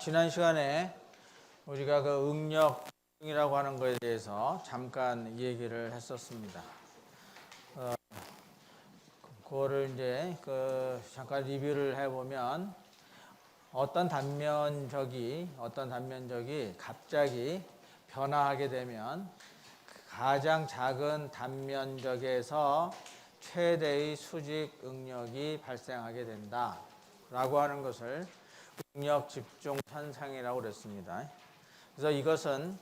지난 시간에 우리가 그 응력이라고 하는 것에 대해서 잠깐 얘기를 했었습니다. 그거를 이제 잠깐 리뷰를 해보면 어떤 단면적이 갑자기 변화하게 되면 가장 작은 단면적에서 최대의 수직 응력이 발생하게 된다라고 하는 것을 응력 집중 현상이라고 그랬습니다. 그래서 이것은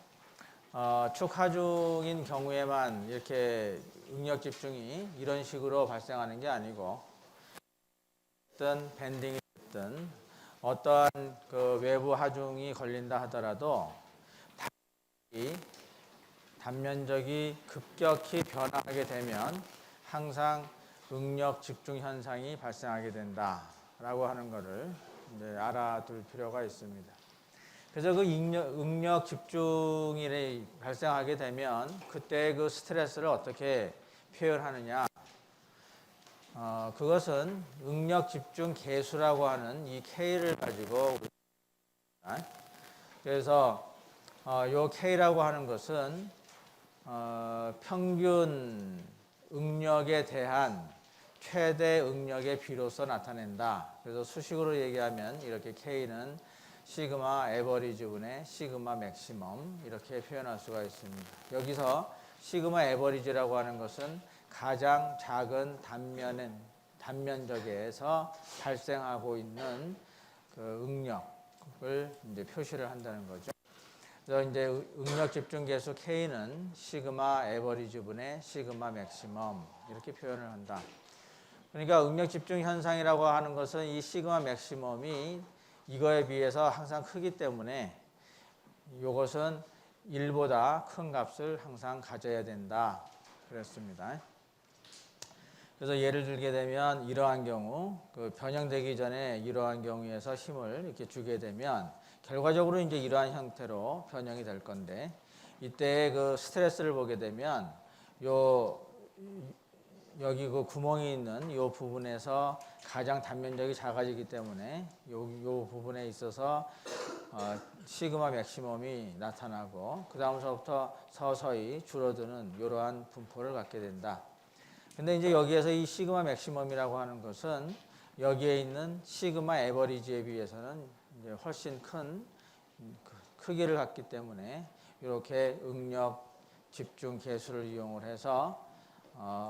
축하중인 경우에만 이렇게 응력 집중이 이런 식으로 발생하는 게 아니고 어떤 밴딩이 됐든 어떠한 그 외부 하중이 걸린다 하더라도 단면적이 급격히 변화하게 되면 항상 응력 집중 현상이 발생하게 된다라고 하는 것을 이제 알아둘 필요가 있습니다. 그래서 그 응력 집중이 발생하게 되면 그때 그 스트레스를 어떻게 표현하느냐? 그것은 응력 집중 계수라고 하는 이 K를 가지고 그래서 요 K라고 하는 것은 평균 응력에 대한 최대 응력의 비로서 나타낸다. 그래서 수식으로 얘기하면 이렇게 K는 시그마 에버리지 분의 시그마 맥시멈 이렇게 표현할 수가 있습니다. 여기서 시그마 에버리지라고 하는 것은 가장 작은 단면적에서 발생하고 있는 그 응력을 이제 표시를 한다는 거죠. 그래서 이제 응력 집중 계수 K는 시그마 에버리지 분의 시그마 맥시멈 이렇게 표현을 한다. 그러니까 응력 집중 현상이라고 하는 것은 이 시그마 맥시멈이 이거에 비해서 항상 크기 때문에 이것은 1보다 큰 값을 항상 가져야 된다 그랬습니다. 그래서 예를 들게 되면 이러한 경우 그 변형되기 전에 이러한 경우에서 힘을 이렇게 주게 되면 결과적으로 이제 이러한 형태로 변형이 될 건데 이때 그 스트레스를 보게 되면 여기 그 구멍이 있는 이 부분에서 가장 단면적이 작아지기 때문에 요 부분에 있어서 시그마 맥시멈이 나타나고 그 다음서부터 서서히 줄어드는 이러한 분포를 갖게 된다. 근데 이제 여기에서 이 시그마 맥시멈이라고 하는 것은 여기에 있는 시그마 에버리지에 비해서는 이제 훨씬 큰 크기를 갖기 때문에 이렇게 응력 집중 계수를 이용을 해서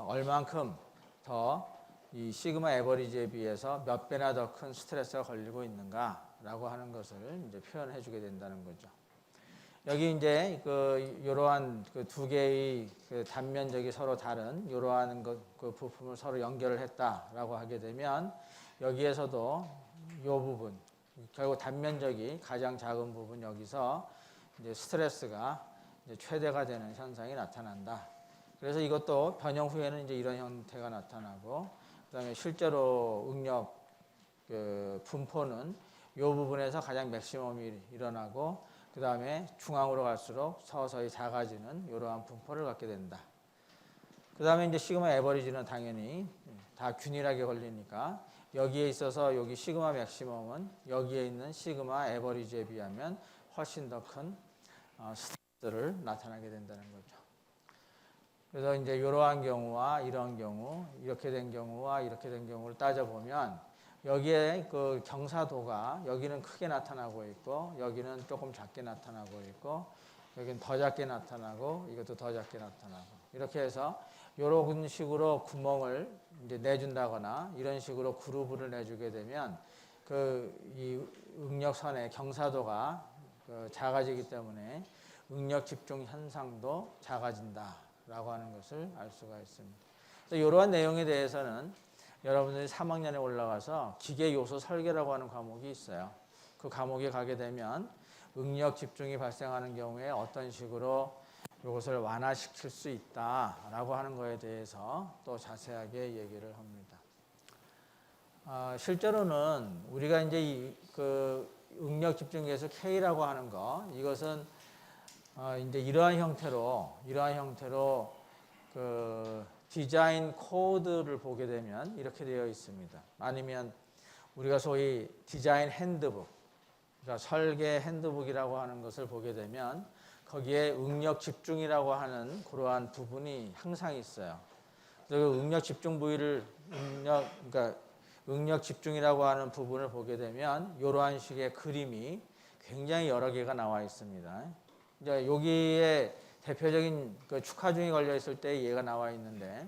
얼만큼 더 이 시그마 에버리지에 비해서 몇 배나 더 큰 스트레스가 걸리고 있는가라고 하는 것을 이제 표현해 주게 된다는 거죠. 여기 이제 이러한 그 두 개의 그 단면적이 서로 다른 이러한 그 부품을 서로 연결을 했다라고 하게 되면 여기에서도 이 부분 결국 단면적이 가장 작은 부분 여기서 이제 스트레스가 이제 최대가 되는 현상이 나타난다. 그래서 이것도 변형 후에는 이제 이런 형태가 나타나고 그다음에 실제로 응력 그 분포는 이 부분에서 가장 맥시멈이 일어나고 그 다음에 중앙으로 갈수록 서서히 작아지는 이러한 분포를 갖게 된다. 그 다음에 이제 시그마 에버리지는 당연히 다 균일하게 걸리니까 여기에 있어서 여기 시그마 맥시멈은 여기에 있는 시그마 에버리지에 비하면 훨씬 더 큰 스트레스를 나타나게 된다는 거죠. 그래서 이제 이러한 경우와 이런 경우, 이렇게 된 경우와 이렇게 된 경우를 따져보면 여기에 그 경사도가 여기는 크게 나타나고 있고 여기는 조금 작게 나타나고 있고 여기는 더 작게 나타나고 이것도 더 작게 나타나고 이렇게 해서 이런 식으로 구멍을 이제 내준다거나 이런 식으로 그루브를 내주게 되면 이 응력선의 경사도가 작아지기 때문에 응력 집중 현상도 작아진다라고 하는 것을 알 수가 있습니다. 그래서 이러한 내용에 대해서는 여러분들이 3학년에 올라가서 기계 요소 설계라고 하는 과목이 있어요. 그 과목에 가게 되면 응력 집중이 발생하는 경우에 어떤 식으로 이것을 완화시킬 수 있다라고 하는 것에 대해서 또 자세하게 얘기를 합니다. 실제로는 우리가 이제 그 응력 집중 계수 K라고 하는 거 이것은 이제 이러한 형태로 그 디자인 코드를 보게 되면 이렇게 되어 있습니다. 아니면 우리가 소위 디자인 핸드북 그러니까 설계 핸드북이라고 하는 것을 보게 되면 거기에 응력 집중이라고 하는 그러한 부분이 항상 있어요. 그래서 그 응력 집중 부위를 그러니까 응력 집중이라고 하는 부분을 보게 되면 이러한 식의 그림이 굉장히 여러 개가 나와 있습니다. 이제 여기에 대표적인 그 축하중이 걸려 있을 때 얘가 나와 있는데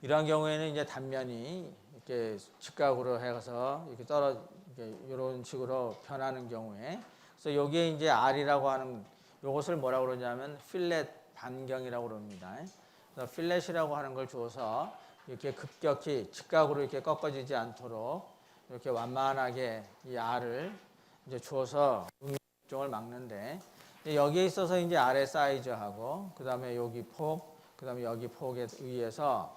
이러한 경우에는 이제 단면이 이렇게 직각으로 해서 이렇게 이런 식으로 변하는 경우에 그래서 여기에 이제 R이라고 하는 이것을 뭐라고 그러냐면 필렛 반경이라고 그럽니다. 그래서 필렛이라고 하는 걸 주어서 이렇게 급격히 직각으로 이렇게 꺾어지지 않도록 이렇게 완만하게 이 R을 이제 주어서 응용을 막는데 여기에 있어서 이제 아래 사이즈하고 그 다음에 여기 폭, 그 다음에 여기 폭에 의해서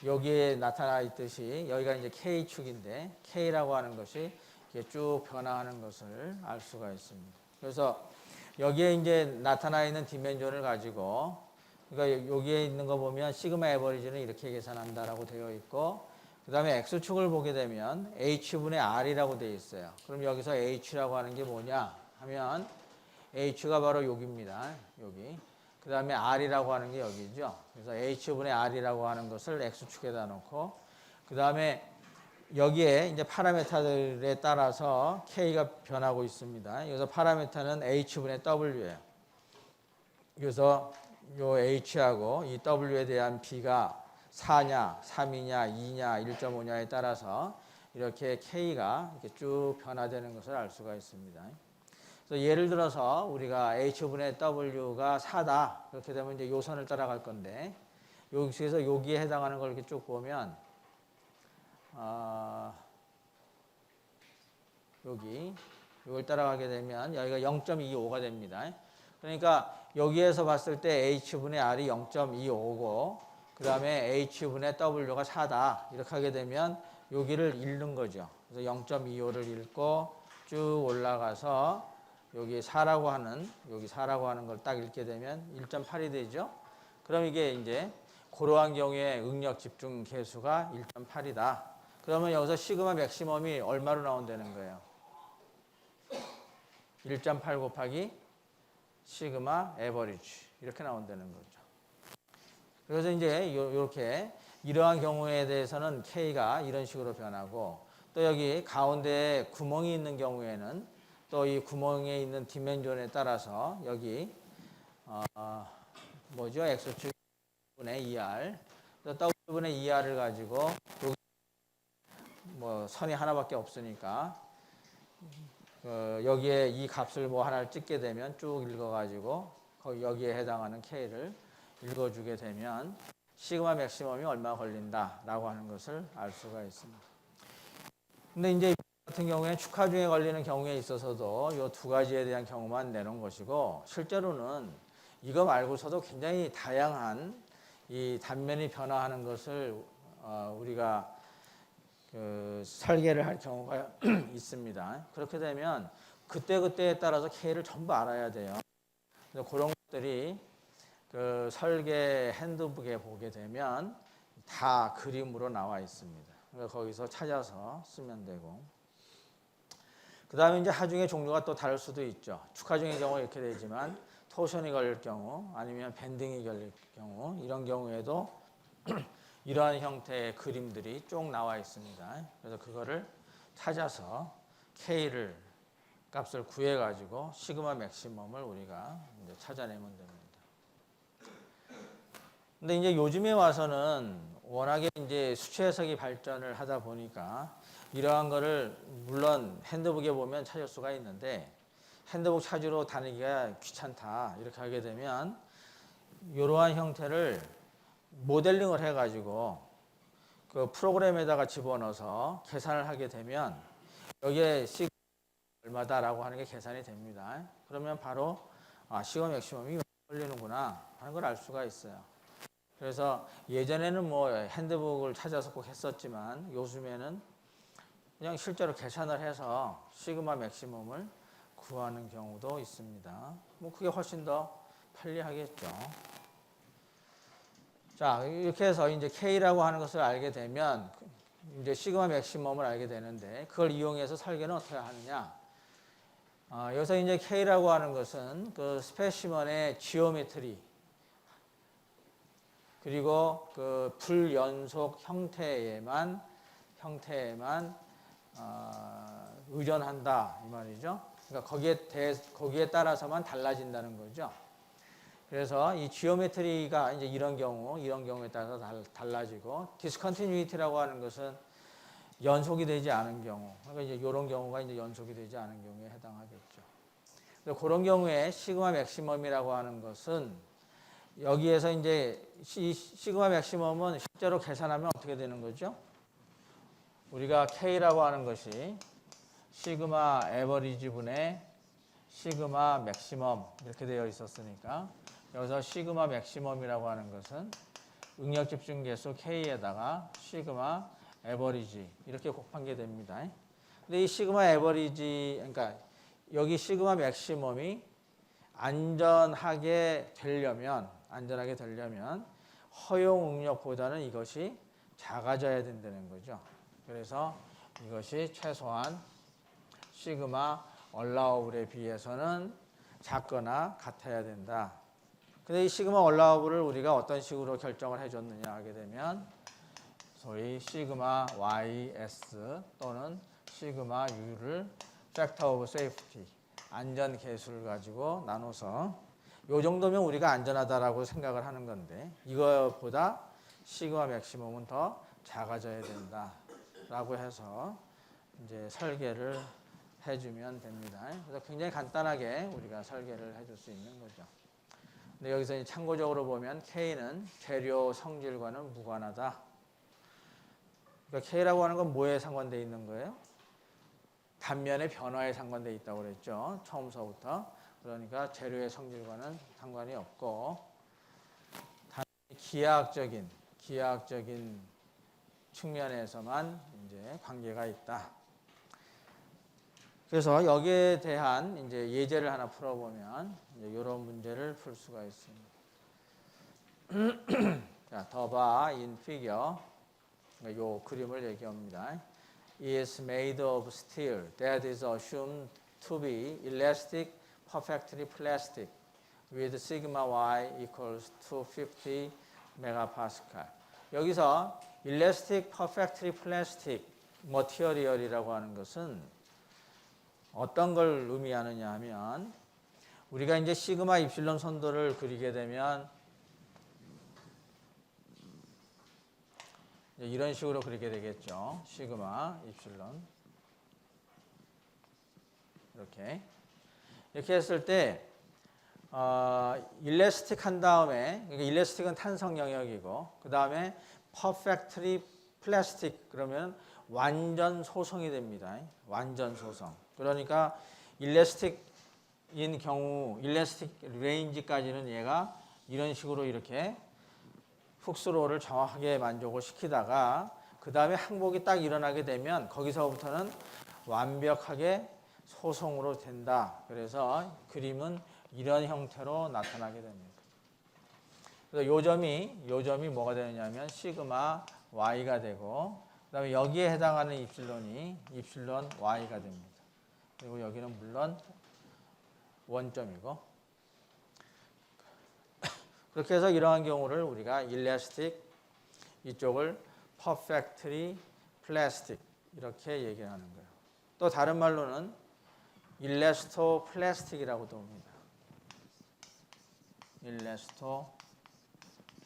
여기에 나타나 있듯이 여기가 이제 K축인데 K라고 하는 것이 이렇게 쭉 변화하는 것을 알 수가 있습니다. 그래서 여기에 이제 나타나 있는 디멘전을 가지고 그러니까 여기에 있는 거 보면 시그마 에버리지는 이렇게 계산한다라고 되어 있고 그 다음에 X축을 보게 되면 H분의 R이라고 되어 있어요. 그럼 여기서 H라고 하는 게 뭐냐 하면 H가 바로 여기입니다. 여기. 그 다음에 R이라고 하는 게 여기죠. 그래서 H분의 R이라고 하는 것을 X축에다 놓고 그 다음에 여기에 이제 파라메타들에 따라서 K가 변하고 있습니다. 여기서 파라메타는 H분의 W예요. 그래서 요 H하고 이 W에 대한 B가 4냐, 3이냐, 2냐, 1.5냐에 따라서 이렇게 K가 이렇게 쭉 변화되는 것을 알 수가 있습니다. 그래서 예를 들어서 우리가 H분의 W가 4다. 그렇게 되면 이제 요 선을 따라갈 건데 여기서 여기에 해당하는 걸 이렇게 쭉 보면 여기 이걸 따라가게 되면 여기가 0.25가 됩니다. 그러니까 여기에서 봤을 때 H분의 R이 0.25고 그 다음에 H분의 W가 4다. 이렇게 하게 되면 여기를 잃는 거죠. 그래서 0.25를 잃고 쭉 올라가서 여기 4라고 하는 걸 딱 읽게 되면 1.8이 되죠. 그럼 이게 이제 그러한 경우에 응력 집중 계수가 1.8이다. 그러면 여기서 시그마 맥시멈이 얼마로 나온다는 거예요? 1.8 곱하기 시그마 에버리지 이렇게 나온다는 거죠. 그래서 이제 이렇게 이러한 경우에 대해서는 K가 이런 식으로 변하고 또 여기 가운데에 구멍이 있는 경우에는 또 이 구멍에 있는 디멘전에 따라서 여기 뭐죠? X축 분의 2R W분의 2R을 가지고 여기 뭐 선이 하나밖에 없으니까 여기에 이 값을 뭐 하나를 찍게 되면 쭉 읽어가지고 여기에 해당하는 K를 읽어주게 되면 시그마 맥시멈이 얼마 걸린다라고 하는 것을 알 수가 있습니다. 근데 이제 같은 경우에 축하중에 걸리는 경우에 있어서도 이 두 가지에 대한 경우만 내놓은 것이고 실제로는 이거 말고서도 굉장히 다양한 이 단면이 변화하는 것을 우리가 설계를 할 경우가 있습니다. 그렇게 되면 그때그때에 따라서 K를 전부 알아야 돼요. 그래서 그런 것들이 그 설계 핸드북에 보게 되면 다 그림으로 나와 있습니다. 그래서 거기서 찾아서 쓰면 되고 그 다음에 이제 하중의 종류가 또 다를 수도 있죠. 축하중의 경우 이렇게 되지만 토션이 걸릴 경우 아니면 밴딩이 걸릴 경우 이런 경우에도 이러한 형태의 그림들이 쭉 나와 있습니다. 그래서 그거를 찾아서 K를 값을 구해 가지고 시그마 맥시멈을 우리가 이제 찾아내면 됩니다. 근데 이제 요즘에 와서는 워낙에 이제 수치 해석이 발전을 하다 보니까 이러한 거를 물론 핸드북에 보면 찾을 수가 있는데 핸드북 찾으러 다니기가 귀찮다 이렇게 하게 되면 이러한 형태를 모델링을 해가지고 그 프로그램에다가 집어넣어서 계산을 하게 되면 여기에 시그마 얼마다라고 하는 게 계산이 됩니다. 그러면 바로 시그마 맥시멈이 걸리는구나 하는 걸 알 수가 있어요. 그래서 예전에는 뭐 핸드북을 찾아서 꼭 했었지만 요즘에는 그냥 실제로 계산을 해서 시그마 맥시멈을 구하는 경우도 있습니다. 뭐 그게 훨씬 더 편리하겠죠. 자, 이렇게 해서 이제 K라고 하는 것을 알게 되면 이제 시그마 맥시멈을 알게 되는데 그걸 이용해서 설계는 어떻게 하느냐? 여기서 이제 K라고 하는 것은 그 스페시먼의 지오메트리 그리고 그 불연속 형태에만 의존한다 이 말이죠. 그러니까 거기에 따라서만 달라진다는 거죠. 그래서 이 지오메트리가 이제 이런 경우에 따라서 달라지고 디스컨티뉴이티라고 하는 것은 연속이 되지 않은 경우, 그러니까 이제 이런 경우가 이제 연속이 되지 않은 경우에 해당하겠죠. 그래서 그런 경우에 시그마 맥시멈이라고 하는 것은 여기에서 이제 시그마 맥시멈은 실제로 계산하면 어떻게 되는 거죠? 우리가 K라고 하는 것이 시그마 에버리지 분의 시그마 맥시멈 이렇게 되어 있었으니까 여기서 시그마 맥시멈이라고 하는 것은 응력 집중 계수 K에다가 시그마 에버리지 이렇게 곱한 게 됩니다. 근데 이 시그마 에버리지 그러니까 여기 시그마 맥시멈이 안전하게 되려면 허용 응력보다는 이것이 작아져야 된다는 거죠. 그래서 이것이 최소한 시그마 얼라우블에 비해서는 작거나 같아야 된다. 근데 이 시그마 얼라우블을 우리가 어떤 식으로 결정을 해줬느냐 하게 되면 소위 시그마 YS 또는 시그마 U를 팩터 오브 세이프티 안전 계수를 가지고 나눠서 요 정도면 우리가 안전하다라고 생각을 하는 건데 이거보다 시그마 맥시멈은 더 작아져야 된다라고 해서 이제 설계를 해주면 됩니다. 그래서 굉장히 간단하게 우리가 설계를 해줄 수 있는 거죠. 근데 여기서 참고적으로 보면 K는 재료 성질과는 무관하다. 그러니까 K라고 하는 건 뭐에 상관되어 있는 거예요? 단면의 변화에 상관되어 있다고 그랬죠. 처음서부터. 그러니까 재료의 성질과는 상관이 없고 기하학적인 측면에서만 이제 관계가 있다. 그래서 여기에 대한 이제 예제를 하나 풀어보면 이제 이런 문제를 풀 수가 있습니다. 자, 더바 in figure 요 그림을 얘기합니다. is made of steel that is assumed to be elastic, perfectly plastic with sigma y equals 250 megapascal. 여기서 elastic, perfectly plastic material이라고 하는 것은 어떤 걸 의미하느냐 하면 우리가 이제 시그마 입실론 선도를 그리게 되면 이런 식으로 그리게 되겠죠. 시그마 입실론 이렇게 했을 때 일레스틱 한 다음에 그러니까 일레스틱은 탄성 영역이고 그 다음에 perfectly plastic 그러면 완전 소성이 됩니다. 완전 소성. 그러니까 일레스틱인 경우 일레스틱 레인지까지는 얘가 이런 식으로 이렇게 훅스로를 정확하게 만족을 시키다가 그 다음에 항복이 딱 일어나게 되면 거기서부터는 완벽하게 소성으로 된다. 그래서 그림은 이런 형태로 나타나게 됩니다. 그래서 요점이 뭐가 되느냐면 시그마 y가 되고 그 다음에 여기에 해당하는 입실론이 입실론 y가 됩니다. 그리고 여기는 물론 원점이고 그렇게 해서 이러한 경우를 우리가 일레스틱 이쪽을 perfectly plastic 이렇게 얘기하는 거예요. 또 다른 말로는 일레스토 플라스틱이라고도 합니다. 일레스토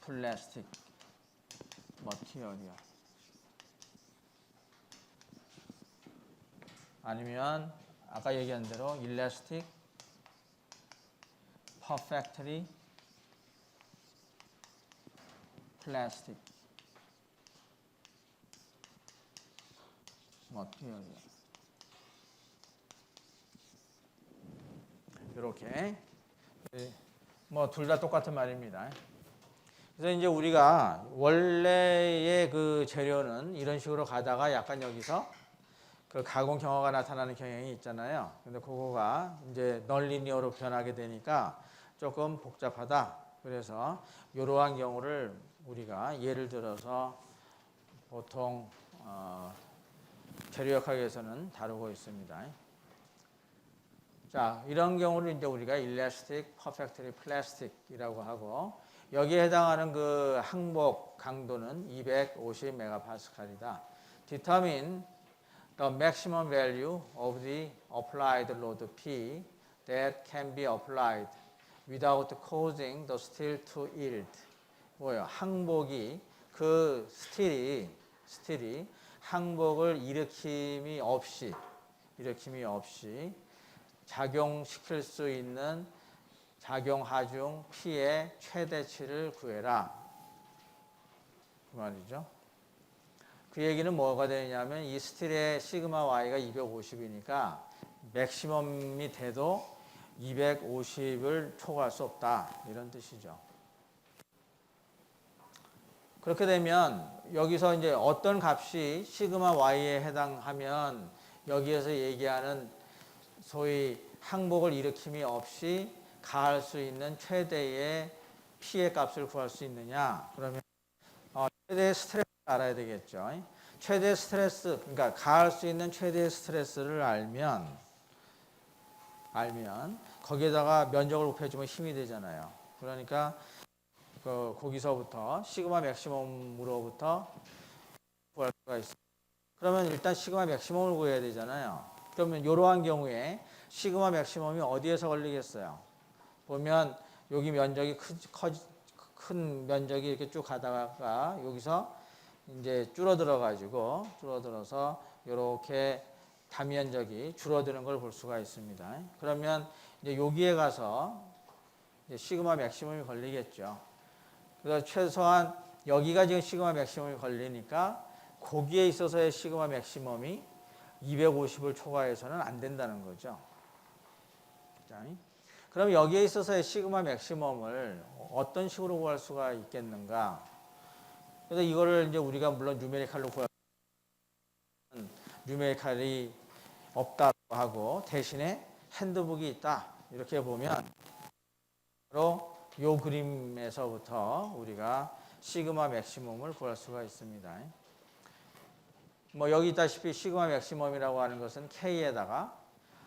플라스틱 머티리얼 아니면 아까 얘기한 대로 일레스틱 perfectly plastic material 이렇게 뭐 둘 다 똑같은 말입니다. 그래서 이제 우리가 원래의 그 재료는 이런 식으로 가다가 약간 여기서 그 가공 경화가 나타나는 경향이 있잖아요. 근데 그거가 이제 널리니어로 변하게 되니까 조금 복잡하다. 그래서 이러한 경우를 우리가 예를 들어서 보통 재료역학에서는 다루고 있습니다. 자, 이런 경우를 이제 우리가 elastic, perfectly plastic이라고 하고 여기에 해당하는 그 항복 강도는 250 메가파스칼이다. Determine the maximum value of the applied load P that can be applied without causing the steel to yield. 뭐예요? 항복이 그 스틸이 항복을 일으킴이 없이 작용시킬 수 있는 작용하중 P의 최대치를 구해라. 그 말이죠. 그 얘기는 뭐가 되냐면 이 스틸의 시그마 Y가 250이니까 맥시멈이 돼도 250을 초과할 수 없다. 이런 뜻이죠. 그렇게 되면 여기서 이제 어떤 값이 시그마 Y에 해당하면 여기에서 얘기하는 소위 항복을 일으킴이 없이 가할 수 있는 최대의 P의 값을 구할 수 있느냐? 그러면 최대의 스트레스를 알아야 되겠죠. 최대 스트레스, 그러니까 가할 수 있는 최대의 스트레스를 알면 거기에다가 면적을 곱해주면 힘이 되잖아요. 그러니까 거기서부터 시그마 맥시멈으로부터 구할 수가 있어요. 그러면 일단 시그마 맥시멈을 구해야 되잖아요. 그러면 이러한 경우에 시그마 맥시멈이 어디에서 걸리겠어요? 보면 여기 면적이 큰 면적이 이렇게 쭉 가다가 여기서 이제 줄어들어서 이렇게 다면적이 줄어드는 걸 볼 수가 있습니다. 그러면 이제 여기에 가서 이제 시그마 맥시멈이 걸리겠죠. 그래서 최소한 여기가 지금 시그마 맥시멈이 걸리니까 거기에 있어서의 시그마 맥시멈이 250을 초과해서는 안 된다는 거죠. 자, 그럼 여기에 있어서의 시그마 맥시멈을 어떤 식으로 구할 수가 있겠는가? 그래서 이거를 이제 우리가 물론 뉴메리칼로 구하면 뉴메리칼이 없다고 하고 대신에 핸드북이 있다. 이렇게 보면 바로 이 그림에서부터 우리가 시그마 맥시멈을 구할 수가 있습니다. 뭐 여기 있다시피 시그마 맥시멈이라고 하는 것은 K에다가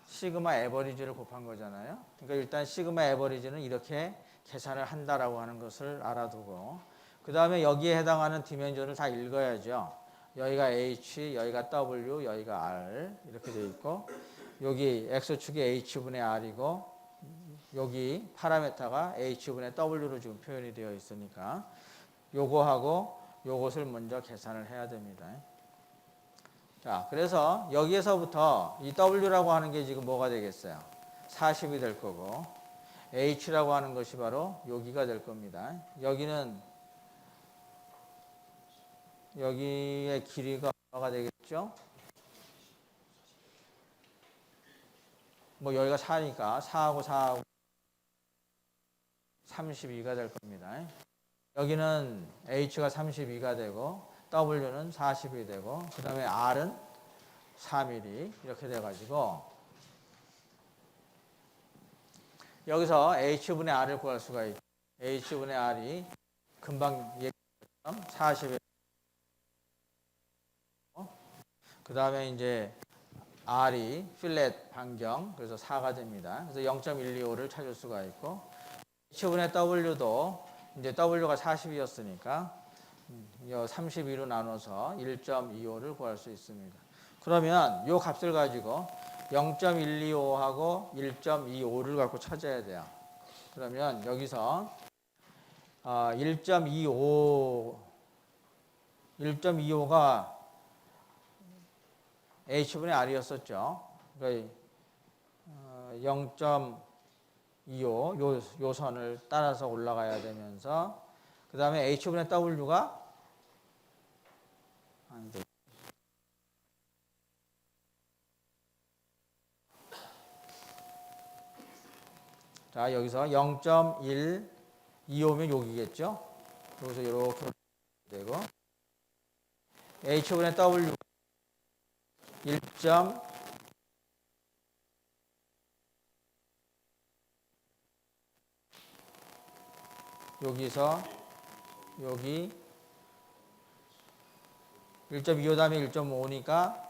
시그마 에버리지를 곱한 거잖아요. 그러니까 일단 시그마 에버리지는 이렇게 계산을 한다라고 하는 것을 알아두고 그 다음에 여기에 해당하는 디멘전을 다 읽어야죠. 여기가 H, 여기가 W, 여기가 R 이렇게 되어 있고 여기 X축이 H분의 R이고 여기 파라메타가 H분의 W로 지금 표현이 되어 있으니까 요거하고 요것을 먼저 계산을 해야 됩니다. 자, 그래서 여기에서부터 이 W라고 하는 게 지금 뭐가 되겠어요? 40이 될 거고 H라고 하는 것이 바로 여기가 될 겁니다. 여기의 길이가 얼마가 되겠죠? 뭐 여기가 4니까 4하고 32가 될 겁니다. 여기는 H가 32가 되고 W는 40이 되고 그 다음에 R은 3mm 이렇게 돼가지고 여기서 H분의 R을 구할 수가 있죠. H분의 R이 금방 얘기했던 40에 그 다음에 이제 R이 필렛 반경 그래서 4가 됩니다. 그래서 0.125를 찾을 수가 있고 H분의 W도 이제 W가 40이었으니까 32로 나눠서 1.25를 구할 수 있습니다. 그러면 이 값을 가지고 0.125하고 1.25를 갖고 찾아야 돼요. 그러면 여기서 1.25가 H분의 R이었었죠. 그러니까 0.25 요 선을 따라서 올라가야 되면서 그 다음에 H분의 W가 자 여기서 0.125면 여기겠죠. 여기서 이렇게 되고 H분의 W 1. 여기서 여기 1.25 다음에 1.5니까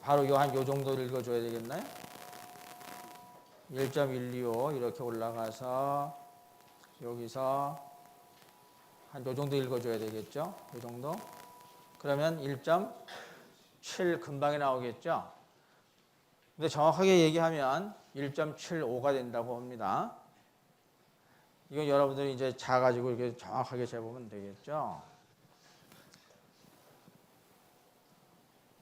바로 요 정도 읽어줘야 되겠나요? 1.125 이렇게 올라가서 여기서 한 요 정도 읽어줘야 되겠죠? 요 정도? 그러면 1.7 금방에 나오겠죠? 근데 정확하게 얘기하면 1.75가 된다고 합니다. 이건 여러분들이 이제 자가지고 이렇게 정확하게 재보면 되겠죠?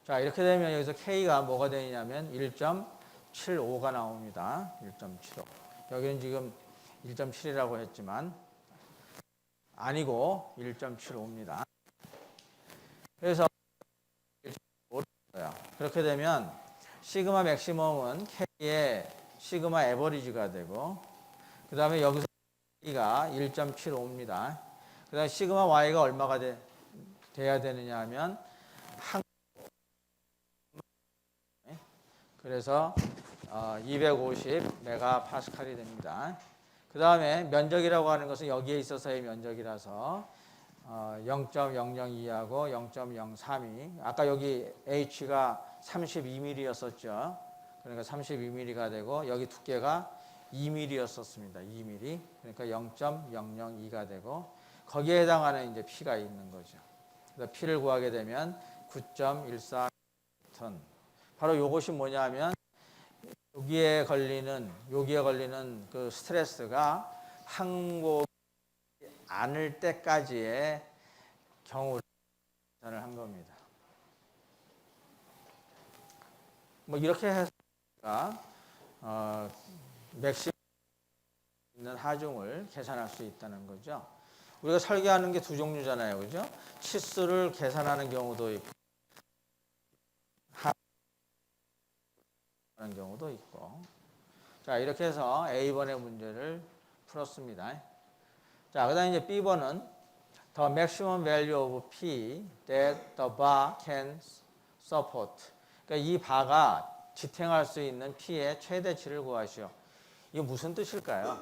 자, 이렇게 되면 여기서 K가 뭐가 되냐면 1.75가 나옵니다. 1.75. 여기는 지금 1.7이라고 했지만 아니고 1.75입니다. 그래서 1.5를 그렇게 되면 시그마 맥시멈은 K의 시그마 에버리지가 되고 그 다음에 여기서 K가 1.75입니다. 그 다음에 시그마 Y가 얼마가 돼야 되느냐 하면 그래서 250 메가파스칼이 됩니다. 그 다음에 면적이라고 하는 것은 여기에 있어서의 면적이라서 0.002하고 0.032 아까 여기 H가 32mm였었죠. 그러니까 32mm가 되고 여기 두께가 2mm였었습니다. 2mm. 그러니까 0.002가 되고 거기에 해당하는 이제 P가 있는 거죠. 그래서 P를 구하게 되면 9.14톤. 바로 이것이 뭐냐면 여기에 걸리는 그 스트레스가 항복이 않을 때까지의 경우를 계산을 한 겁니다. 뭐 이렇게 해서 맥시멈 있는 하중을 계산할 수 있다는 거죠. 우리가 설계하는 게 두 종류잖아요, 그죠? 치수를 계산하는 경우도 있고 하는 경우도 있고. 자, 이렇게 해서 A번의 문제를 풀었습니다. 자, 그다음 이제 B번은 the maximum value of P that the bar can support. 그러니까 이 바가 지탱할 수 있는 P의 최대치를 구하시오. 이게 무슨 뜻일까요?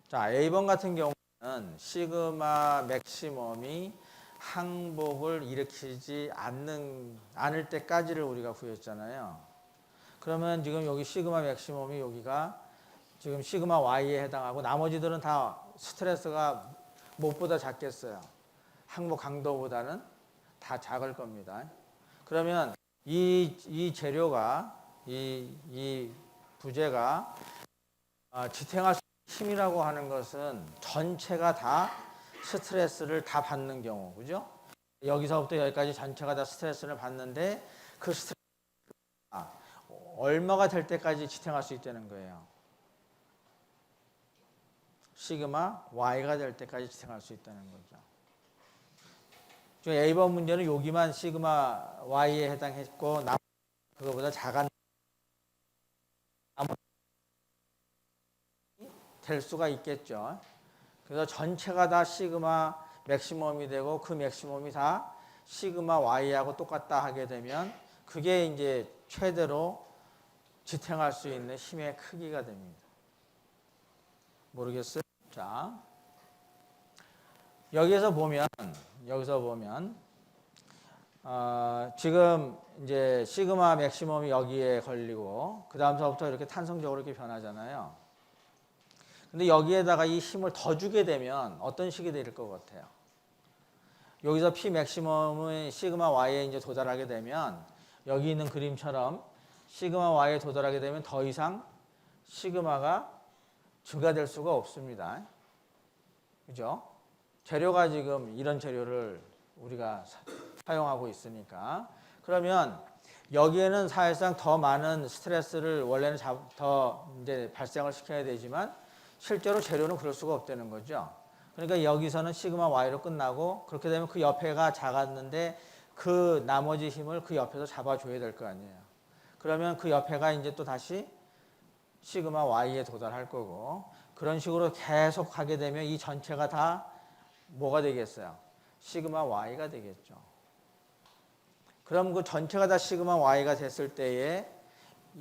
자, A번 같은 경우는 시그마 맥시멈이 항복을 일으키지 않을 때까지를 우리가 구했잖아요. 그러면 지금 여기 시그마 맥시멈이 여기가 지금 시그마 Y에 해당하고 나머지들은 다 스트레스가 무엇보다 작겠어요. 항복 강도보다는 다 작을 겁니다. 그러면 이 재료가 이 부재가 지탱할 수 있는 힘이라고 하는 것은 전체가 다 스트레스를 다 받는 경우, 그죠? 여기서부터 여기까지 전체가 다 스트레스를 받는데 그 스트레스가 얼마가 될 때까지 지탱할 수 있다는 거예요. 시그마 Y가 될 때까지 지탱할 수 있다는 거죠. A번 문제는 여기만 시그마 Y에 해당했고 그거보다 작은 될 수가 있겠죠. 그래서 전체가 다 시그마 맥시멈이 되고 그 맥시멈이 다 시그마 Y하고 똑같다 하게 되면 그게 이제 최대로 지탱할 수 있는 힘의 크기가 됩니다. 모르겠어요? 자, 여기서 보면 지금 이제 시그마 맥시멈이 여기에 걸리고 그 다음서부터 이렇게 탄성적으로 이렇게 변하잖아요. 근데 여기에다가 이 힘을 더 주게 되면 어떤 식이 될 것 같아요? 여기서 P 맥시멈은 시그마 Y에 이제 도달하게 되면 여기 있는 그림처럼 시그마 Y에 도달하게 되면 더 이상 시그마가 증가될 수가 없습니다. 그죠? 재료가 지금 이런 재료를 우리가 사용하고 있으니까. 그러면 여기에는 사실상 더 많은 스트레스를 원래는 더 이제 발생을 시켜야 되지만 실제로 재료는 그럴 수가 없다는 거죠. 그러니까 여기서는 시그마 Y로 끝나고 그렇게 되면 그 옆에가 작았는데 그 나머지 힘을 그 옆에서 잡아줘야 될 거 아니에요. 그러면 그 옆에가 이제 또 다시 시그마 Y에 도달할 거고 그런 식으로 계속 하게 되면 이 전체가 다 뭐가 되겠어요? 시그마 Y가 되겠죠. 그럼 그 전체가 다 시그마 Y가 됐을 때에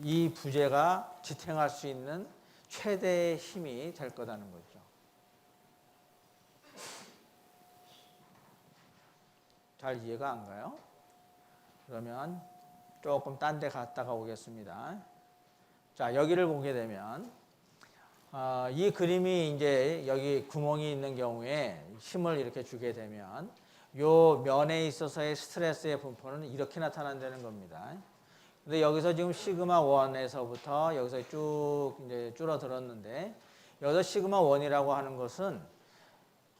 이 부재가 지탱할 수 있는 최대의 힘이 될 거라는 거죠. 잘 이해가 안 가요? 그러면 조금 딴 데 갔다가 오겠습니다. 자, 여기를 보게 되면 이 그림이 이제 여기 구멍이 있는 경우에 힘을 이렇게 주게 되면 요 면에 있어서의 스트레스의 분포는 이렇게 나타난다는 겁니다. 근데 여기서 지금 시그마 1에서부터 여기서 쭉 이제 줄어들었는데 여기서 시그마 1이라고 하는 것은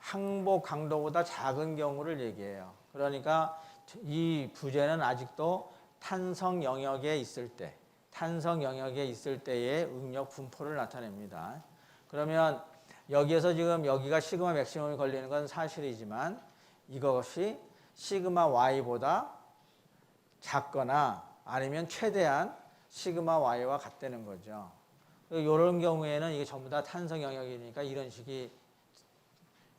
항복 강도보다 작은 경우를 얘기해요. 그러니까 이 부재는 아직도 탄성 영역에 있을 때, 탄성 영역에 있을 때의 응력 분포를 나타냅니다. 그러면 여기에서 지금 여기가 시그마 맥시멈이 걸리는 건 사실이지만 이것이 시그마 Y보다 작거나 아니면 최대한 시그마 Y와 같다는 거죠. 이런 경우에는 이게 전부 다 탄성 영역이니까 이런 식이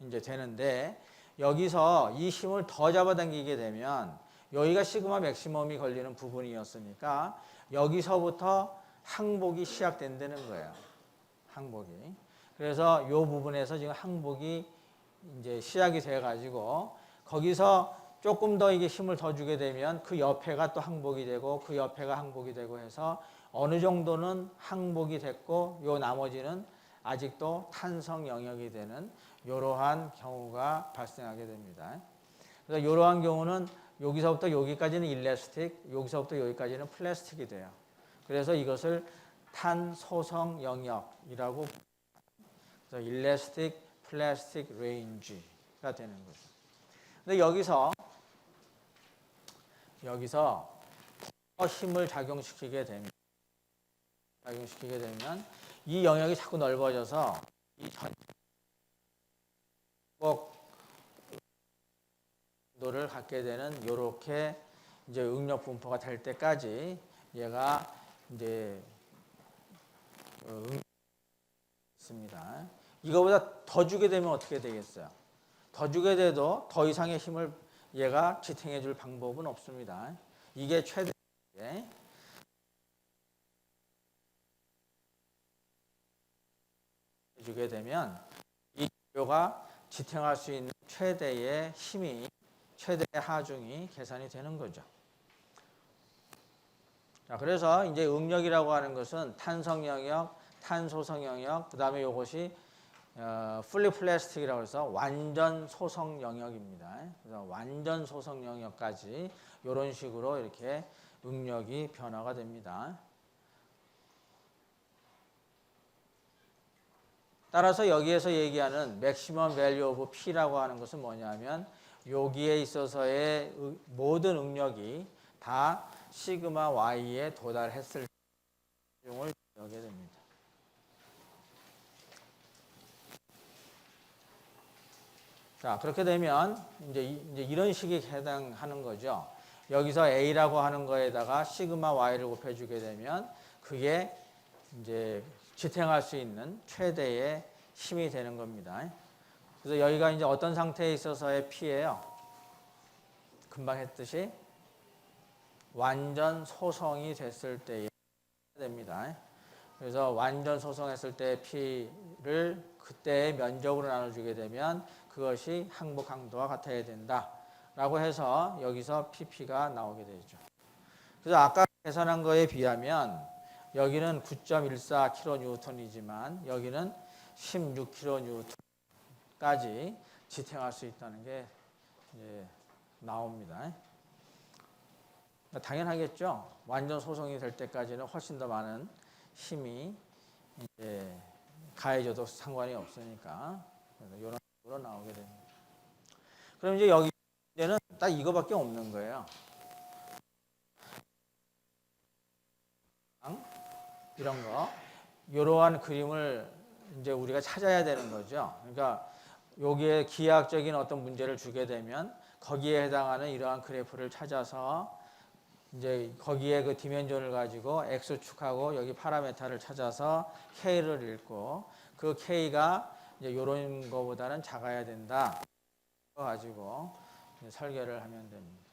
이제 되는데 여기서 이 힘을 더 잡아당기게 되면 여기가 시그마 맥시멈이 걸리는 부분이었으니까 여기서부터 항복이 시작된다는 거예요. 항복이. 그래서 이 부분에서 지금 항복이 이제 시작이 돼 가지고 거기서 조금 더 이게 힘을 더 주게 되면 그 옆에가 또 항복이 되고 그 옆에가 항복이 되고 해서 어느 정도는 항복이 됐고 요 나머지는 아직도 탄성 영역이 되는 이러한 경우가 발생하게 됩니다. 그래서 이러한 경우는 여기서부터 여기까지는 일레스틱, 여기서부터 여기까지는 플라스틱이 돼요. 그래서 이것을 탄소성 영역이라고 그래서 일레스틱 플라스틱 레인지가 되는 거죠. 근데 여기서 더 힘을 작용시키게 되면 이 영역이 자꾸 넓어져서 이 전복도를 갖게 되는 이렇게 이제 응력 분포가 될 때까지 얘가 이제 있습니다. 이거보다 더 주게 되면 어떻게 되겠어요? 더 주게 돼도 더 이상의 힘을 얘가 지탱해 줄 방법은 없습니다. 이게 최대 주게 되면 이 기호가 지탱할 수 있는 최대의 힘이 최대의 하중이 계산이 되는 거죠. 자, 그래서 이제 응력이라고 하는 것은 탄성 영역, 탄소성 영역, 그다음에 이것이 풀리 플라스틱이라고 해서 완전 소성 영역입니다. 그래서 완전 소성 영역까지 이런 식으로 이렇게 응력이 변화가 됩니다. 따라서 여기에서 얘기하는 maximum value of P라고 하는 것은 뭐냐면 여기에 있어서의 모든 응력이 다 시그마 Y에 도달했을 때 을 여기게 됩니다. 자, 그렇게 되면 이제 이런 식이 해당하는 거죠. 여기서 A라고 하는 거에다가 시그마 Y를 곱해주게 되면 그게 이제 지탱할 수 있는 최대의 힘이 되는 겁니다. 그래서 여기가 이제 어떤 상태에 있어서의 P예요. 금방 했듯이 완전 소성이 됐을 때에 됩니다. 그래서 완전 소성했을 때 P를 그때의 면적으로 나눠주게 되면 그것이 항복 강도와 같아야 된다라고 해서 여기서 PP가 나오게 되죠. 그래서 아까 계산한 거에 비하면 여기는 9.14kN이지만 여기는 16kN까지 지탱할 수 있다는 게 이제 나옵니다. 당연하겠죠. 완전 소성이 될 때까지는 훨씬 더 많은 힘이 이제 가해져도 상관이 없으니까 그래서 이런 식으로 나오게 됩니다. 그럼 이제 여기는 딱 이거밖에 없는 거예요. 이런 거, 이러한 그림을 이제 우리가 찾아야 되는 거죠. 그러니까 여기에 기하학적인 어떤 문제를 주게 되면 거기에 해당하는 이러한 그래프를 찾아서 이제 거기에 그 디멘전을 가지고 X축하고 여기 파라메타를 찾아서 K를 읽고 그 K가 이제 이런 거보다는 작아야 된다. 가지고 설계를 하면 됩니다.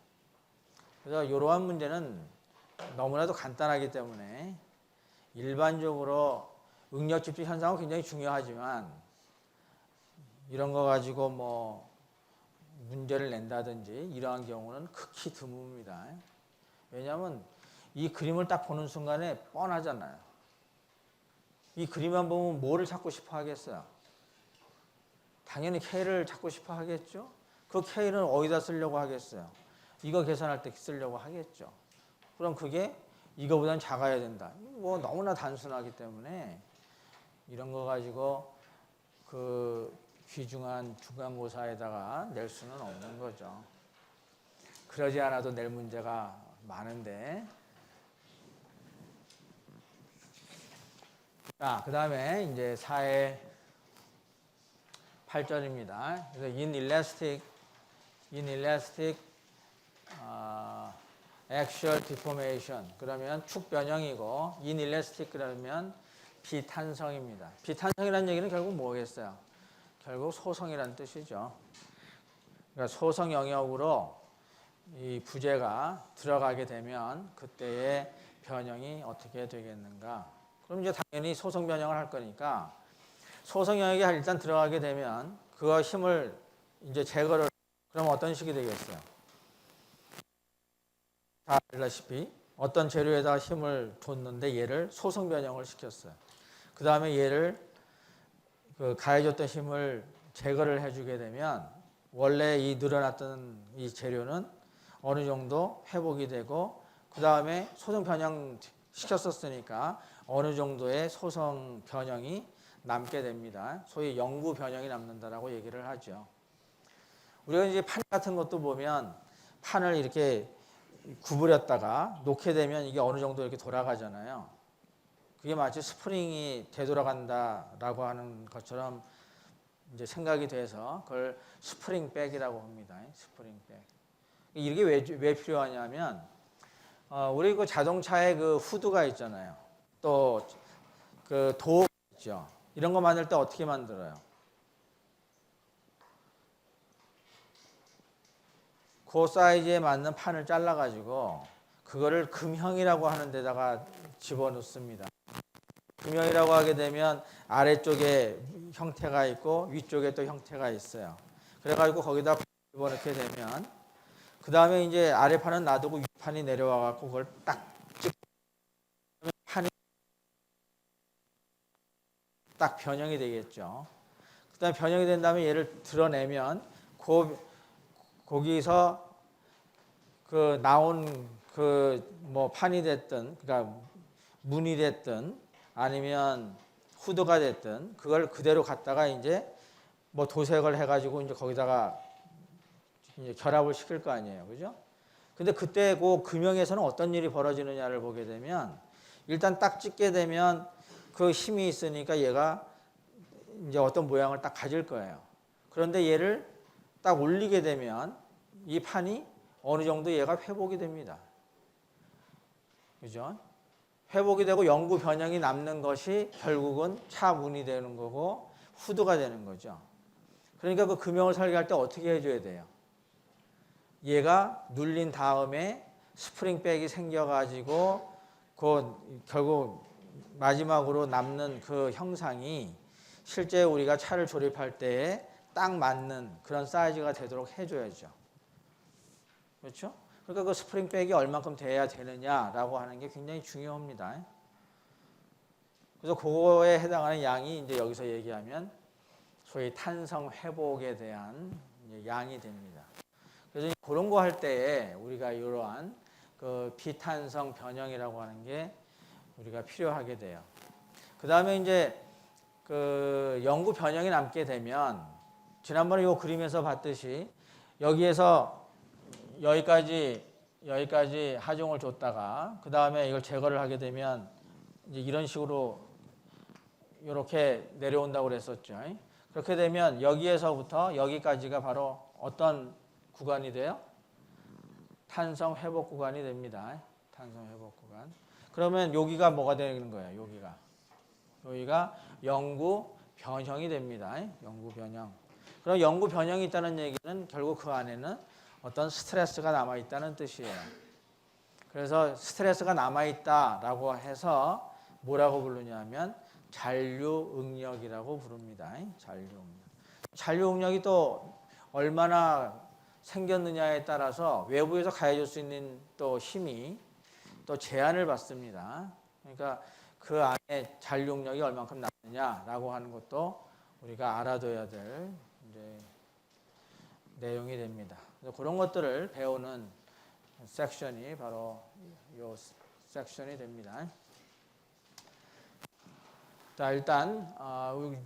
그래서 이러한 문제는 너무나도 간단하기 때문에 일반적으로 응력 집중 현상은 굉장히 중요하지만 이런 거 가지고 뭐 문제를 낸다든지 이러한 경우는 극히 드뭅니다. 왜냐하면 이 그림을 딱 보는 순간에 뻔하잖아요. 이 그림만 보면 뭐를 찾고 싶어 하겠어요? 당연히 K를 찾고 싶어 하겠죠. 그 K는 어디다 쓰려고 하겠어요? 이거 계산할 때 쓰려고 하겠죠. 그럼 그게 이거보다는 작아야 된다. 뭐 너무나 단순하기 때문에 이런 거 가지고 그 귀중한 중간고사에다가 낼 수는 없는 거죠. 그러지 않아도 낼 문제가 많은데. 자, 그 다음에 이제 4의 8절입니다. 그래서 in elastic axial deformation 그러면 축 변형이고 in elastic 그러면 비탄성입니다. 비탄성이라는 얘기는 결국 뭐겠어요? 결국 소성이라는 뜻이죠. 그러니까 소성 영역으로 이 부재가 들어가게 되면 그때의 변형이 어떻게 되겠는가? 그럼 이제 당연히 소성 변형을 할 거니까 소성 영역에 일단 들어가게 되면 그 힘을 이제 제거를 그러면 어떤 식이 되겠어요? 다 알다시피 어떤 재료에다 힘을 줬는데 얘를 소성 변형을 시켰어요. 그 다음에 얘를 그 가해줬던 힘을 제거를 해주게 되면 원래 이 늘어났던 이 재료는 어느 정도 회복이 되고 그 다음에 소성 변형 시켰었으니까 어느 정도의 소성 변형이 남게 됩니다. 소위 영구 변형이 남는다라고 얘기를 하죠. 우리가 이제 판 같은 것도 보면 판을 이렇게 구부렸다가 놓게 되면 이게 어느 정도 이렇게 돌아가잖아요. 그게 마치 스프링이 되돌아간다라고 하는 것처럼 이제 생각이 돼서 그걸 스프링백이라고 합니다. 스프링백. 이게 왜 필요하냐면 우리 그 자동차에 그 후드가 있잖아요. 또 그 도어가 있죠. 이런 거 만들 때 어떻게 만들어요? 그 사이즈에 맞는 판을 잘라가지고 그거를 금형이라고 하는 데다가 집어넣습니다. 금형이라고 하게 되면 아래쪽에 형태가 있고 위쪽에 또 형태가 있어요. 그래가지고 거기다 집어넣게 되면 그 다음에 이제 아래판은 놔두고 위판이 내려와갖고 그걸 딱 찍으면 판이 딱 변형이 되겠죠. 그 다음에 변형이 된 다음에 얘를 드러내면 거기서 그 나온 그 뭐 판이 됐든 그러니까 문이 됐든 아니면 후드가 됐든 그걸 그대로 갖다가 이제 뭐 도색을 해가지고 이제 거기다가 이제 결합을 시킬 거 아니에요, 그죠? 근데 그때 그 금형에서는 어떤 일이 벌어지느냐를 보게 되면 일단 딱 찍게 되면 그 힘이 있으니까 얘가 이제 어떤 모양을 딱 가질 거예요. 그런데 얘를 딱 올리게 되면 이 판이 어느 정도 얘가 회복이 됩니다. 그죠? 회복이 되고 영구 변형이 남는 것이 결국은 차문이 되는 거고 후드가 되는 거죠. 그러니까 그 금형을 설계할 때 어떻게 해줘야 돼요? 얘가 눌린 다음에 스프링백이 생겨가지고 그 결국 마지막으로 남는 그 형상이 실제 우리가 차를 조립할 때에 딱 맞는 그런 사이즈가 되도록 해줘야죠. 그렇죠? 그러니까 그 스프링백이 얼만큼 돼야 되느냐라고 하는 게 굉장히 중요합니다. 그래서 그거에 해당하는 양이 이제 여기서 얘기하면 소위 탄성 회복에 대한 양이 됩니다. 그래서 그런 거 할 때에 우리가 이러한 그 비탄성 변형이라고 하는 게 우리가 필요하게 돼요. 그 다음에 이제 그 영구 변형이 남게 되면 지난번에 이 그림에서 봤듯이 여기에서 여기까지 하중을 줬다가 그 다음에 이걸 제거를 하게 되면 이제 이런 식으로 이렇게 내려온다고 그랬었죠. 그렇게 되면 여기에서부터 여기까지가 바로 어떤 구간이 돼요? 탄성 회복 구간이 됩니다. 탄성 회복 구간. 그러면 여기가 뭐가 되는 거예요? 여기가 영구 변형이 됩니다. 영구 변형. 그럼 영구 변형이 있다는 얘기는 결국 그 안에는 어떤 스트레스가 남아있다는 뜻이에요. 그래서 스트레스가 남아있다라고 해서 뭐라고 부르냐면 잔류응력이라고 부릅니다. 잔류응력. 잔류응력이 또 얼마나 생겼느냐에 따라서 외부에서 가해줄 수 있는 또 힘이 또 제한을 받습니다. 그러니까 그 안에 잔류력이 얼만큼 남느냐라고 하는 것도 우리가 알아둬야 될 이제 내용이 됩니다. 그래서 그런 것들을 배우는 섹션이 바로 이 섹션이 됩니다. 자, 일단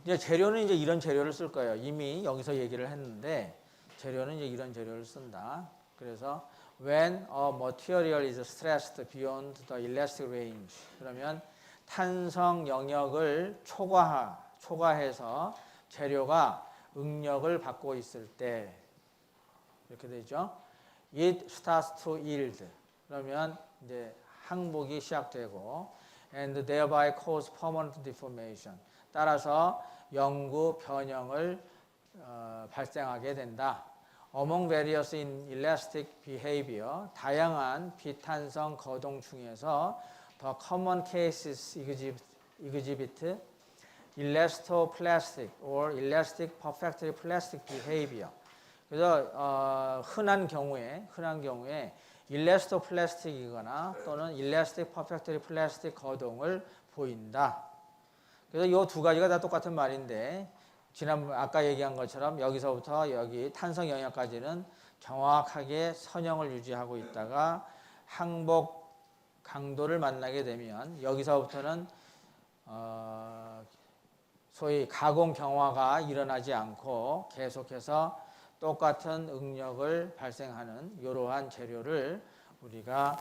이제 재료는 이제 이런 재료를 쓸 거예요. 이미 여기서 얘기를 했는데 재료는 이제 이런 재료를 쓴다. 그래서 when a material is stressed beyond the elastic range, 그러면 탄성 영역을 초과해서 재료가 응력을 받고 있을 때 이렇게 되죠. It starts to yield. 그러면 이제 항복이 시작되고 and thereby cause permanent deformation. 따라서 영구 변형을 발생하게 된다. Among various inelastic behavior, 다양한 비탄성 거동 중에서 the common cases exhibit elastoplastic or elastic perfectly plastic behavior. 그래서 흔한 경우에 일라스토플라스틱이거나 또는 일라스틱 퍼펙트리 플라스틱 거동을 보인다. 그래서 이 두 가지가 다 똑같은 말인데 아까 얘기한 것처럼 여기서부터 여기 탄성 영역까지는 정확하게 선형을 유지하고 있다가 항복 강도를 만나게 되면 여기서부터는 소위 가공 경화가 일어나지 않고 계속해서 똑같은 응력을 발생하는 이러한 재료를 우리가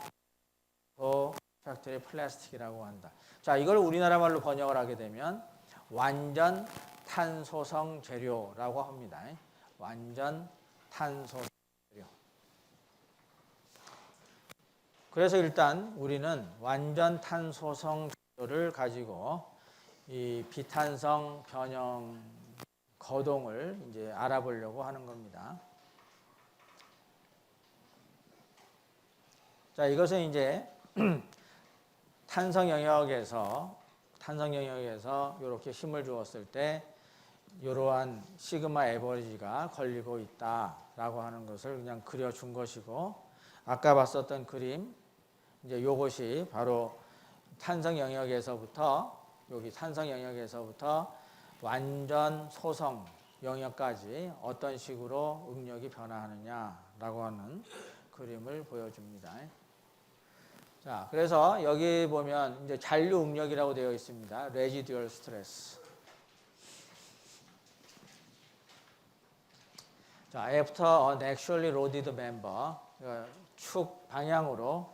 팩토리 플라스틱이라고 한다. 자, 이걸 우리나라 말로 번역을 하게 되면 완전 탄소성 재료라고 합니다. 완전 탄소성 재료. 그래서 일단 우리는 완전 탄소성 재료를 가지고 이 비탄성 변형 거동을 이제 알아보려고 하는 겁니다. 자, 이것은 이제 탄성 영역에서 이렇게 힘을 주었을 때 이러한 시그마 에버리지가 걸리고 있다라고 하는 것을 그냥 그려준 것이고, 아까 봤었던 그림 이제 이것이 바로 탄성 영역에서부터 완전 소성 영역까지 어떤 식으로 응력이 변화하느냐라고 하는 그림을 보여줍니다. 자, 그래서 여기 보면 이제 잔류 응력이라고 되어 있습니다. residual stress. 자, after an actually loaded member, 축 방향으로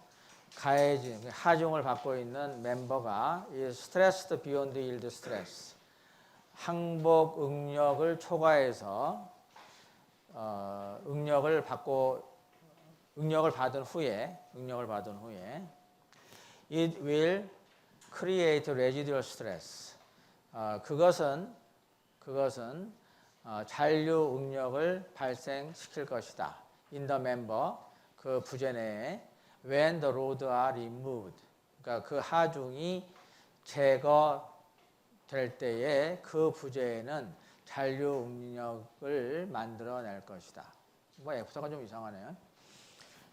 가해진 하중을 받고 있는 멤버가 stressed beyond yield stress, 항복 응력을 초과해서 응력을 받은 후에 it will create residual stress. 그것은 잔류 응력을 발생시킬 것이다. in the member, 그 부재 내에 when the load are removed. 그러니까 그 하중이 제거될 때에 그 부재에는 잔류 응력을 만들어낼 것이다. 뭐 F가 좀 이상하네요.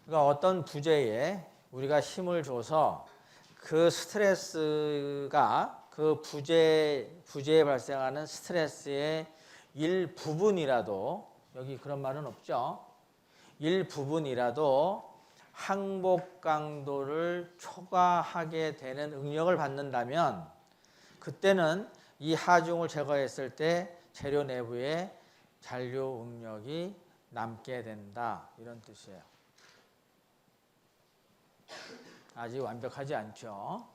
그러니까 어떤 부재에 우리가 힘을 줘서 그 스트레스가 그 부재에 발생하는 스트레스의 일부분이라도, 여기 그런 말은 없죠. 일부분이라도 항복 강도를 초과하게 되는 응력을 받는다면 그때는 이 하중을 제거했을 때 재료 내부에 잔류 응력이 남게 된다, 이런 뜻이에요. 아직 완벽하지 않죠.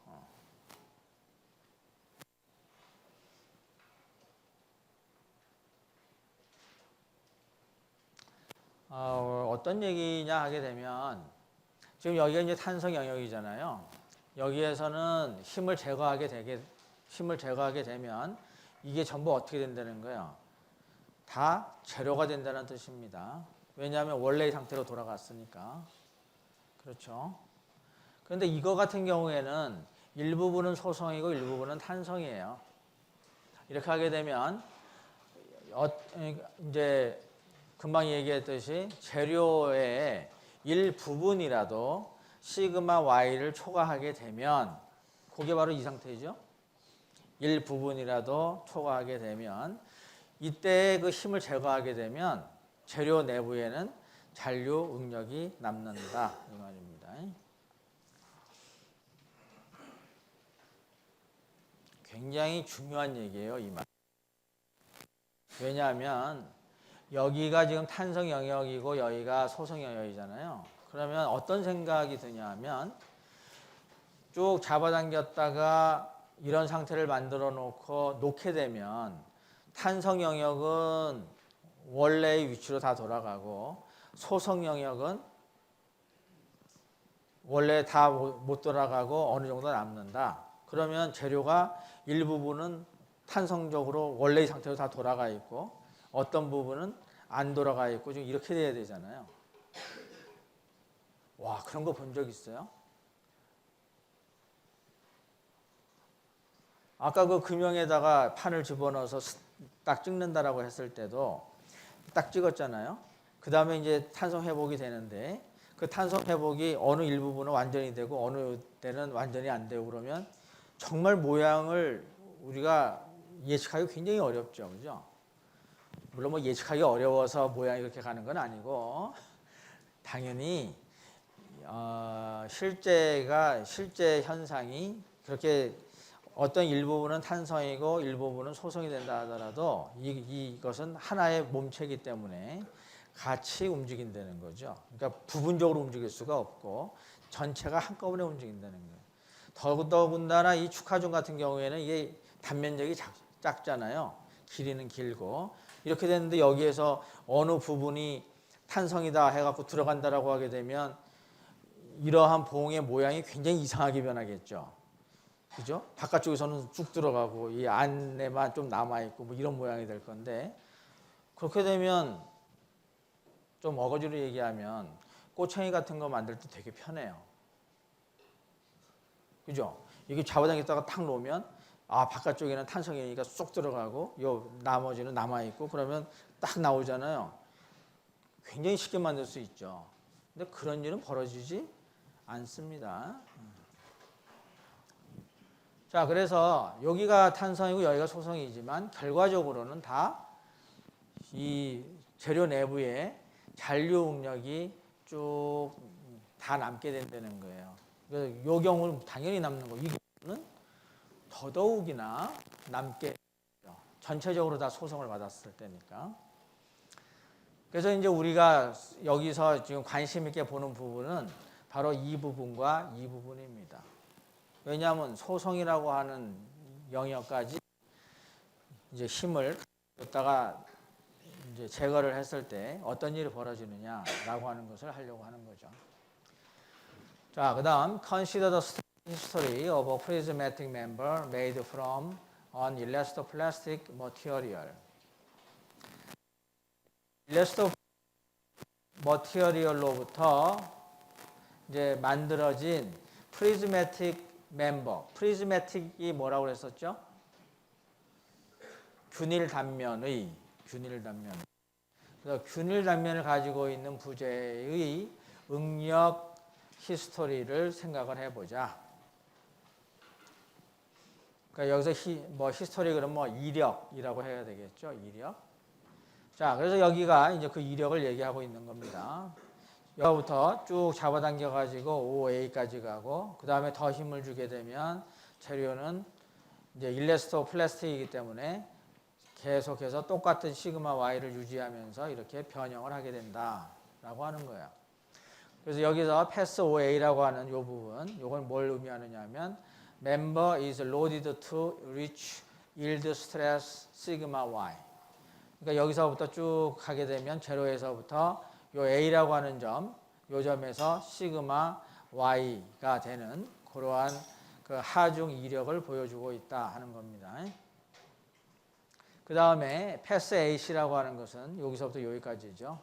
어떤 얘기냐 하게 되면 지금 여기가 이제 탄성 영역이잖아요. 여기에서는 힘을 제거하게 되면 이게 전부 어떻게 된다는 거예요? 다 제로가 된다는 뜻입니다. 왜냐하면 원래의 상태로 돌아갔으니까. 그렇죠. 그런데 이거 같은 경우에는 일부분은 소성이고 일부분은 탄성이에요. 이렇게 하게 되면 이제 금방 얘기했듯이 재료의 일부분이라도 시그마 y를 초과하게 되면 그게 바로 이 상태죠. 일부분이라도 초과하게 되면 이때 그 힘을 제거하게 되면 재료 내부에는 잔류 응력이 남는다 이 말입니다. 굉장히 중요한 얘기예요, 이 말. 왜냐하면 여기가 지금 탄성 영역이고 여기가 소성 영역이잖아요. 그러면 어떤 생각이 드냐면 쭉 잡아당겼다가 이런 상태를 만들어 놓게 되면 탄성 영역은 원래의 위치로 다 돌아가고 소성 영역은 원래 다 못 돌아가고 어느 정도 남는다. 그러면 재료가 일부분은 탄성적으로 원래의 상태로 다 돌아가 있고 어떤 부분은 안 돌아가 있고 좀 이렇게 돼야 되잖아요. 와, 그런 거 본 적 있어요? 아까 그 금형에다가 판을 집어넣어서 딱 찍는다라고 했을 때도 딱 찍었잖아요. 그 다음에 이제 탄성 회복이 되는데 그 탄성 회복이 어느 일부분은 완전히 되고 어느 때는 완전히 안 되고 그러면 정말 모양을 우리가 예측하기 굉장히 어렵죠. 그죠? 물론 뭐 예측하기 어려워서 모양이 그렇게 가는 건 아니고 당연히 실제 현상이 그렇게 어떤 일부분은 탄성이고 일부분은 소성이 된다 하더라도 이것은 하나의 몸체이기 때문에 같이 움직인다는 거죠. 그러니까 부분적으로 움직일 수가 없고 전체가 한꺼번에 움직인다는 거예요. 더군다나 이 축하종 같은 경우에는 이게 단면적이 작잖아요. 길이는 길고 이렇게 됐는데 여기에서 어느 부분이 탄성이다 해갖고 들어간다라고 하게 되면 이러한 봉의 모양이 굉장히 이상하게 변하겠죠. 그죠? 바깥쪽에서는 쭉 들어가고 이 안에만 좀 남아있고 뭐 이런 모양이 될 건데 그렇게 되면 좀 어거지로 얘기하면 꼬챙이 같은 거 만들 때 되게 편해요. 그죠? 이게 잡아당겼다가 탁 놓으면 바깥쪽에는 탄성이니까 쏙 들어가고 요 나머지는 남아있고 그러면 딱 나오잖아요. 굉장히 쉽게 만들 수 있죠. 근데 그런 일은 벌어지지 않습니다. 자, 그래서 여기가 탄성이고 여기가 소성이지만 결과적으로는 다 이 재료 내부에 잔류 응력이 쭉 다 남게 된다는 거예요. 이 경우는 당연히 남는 거. 이 경우는 더더욱이나 남게 돼요. 전체적으로 다 소성을 받았을 때니까. 그래서 이제 우리가 여기서 지금 관심 있게 보는 부분은 바로 이 부분과 이 부분입니다. 왜냐하면 소성이라고 하는 영역까지 이제 힘을 줬다가 이제 제거를 했을 때 어떤 일이 벌어지느냐라고 하는 것을 하려고 하는 거죠. 자, 그다음 consider the history of a prismatic member made from an elastoplastic material. elastoplastic material로부터 이제 만들어진 prismatic member. prismatic이 뭐라고 그랬었죠? 균일 단면의 그래서 균일 단면을 가지고 있는 부재의 응력 히스토리를 생각을 해보자. 그러니까 여기서 히스토리 그러면 뭐 이력이라고 해야 되겠죠. 이력. 자, 그래서 여기가 이제 그 이력을 얘기하고 있는 겁니다. 여기부터 쭉 잡아당겨 가지고 OA까지 가고 그 다음에 더 힘을 주게 되면 재료는 이제 일레스토 플라스틱이기 때문에 계속해서 똑같은 시그마 Y를 유지하면서 이렇게 변형을 하게 된다라고 하는 거예요. 그래서 여기서 패스 OA라고 하는 이 부분, 이건 뭘 의미하느냐 하면 member is loaded to reach yield stress sigma Y. 그러니까 여기서부터 쭉 가게 되면 제로에서부터 요 A라고 하는 점, 요 점에서 시그마 Y가 되는 그러한 그 하중 이력을 보여주고 있다 하는 겁니다. 그 다음에 패스 AC라고 하는 것은 여기서부터 여기까지죠.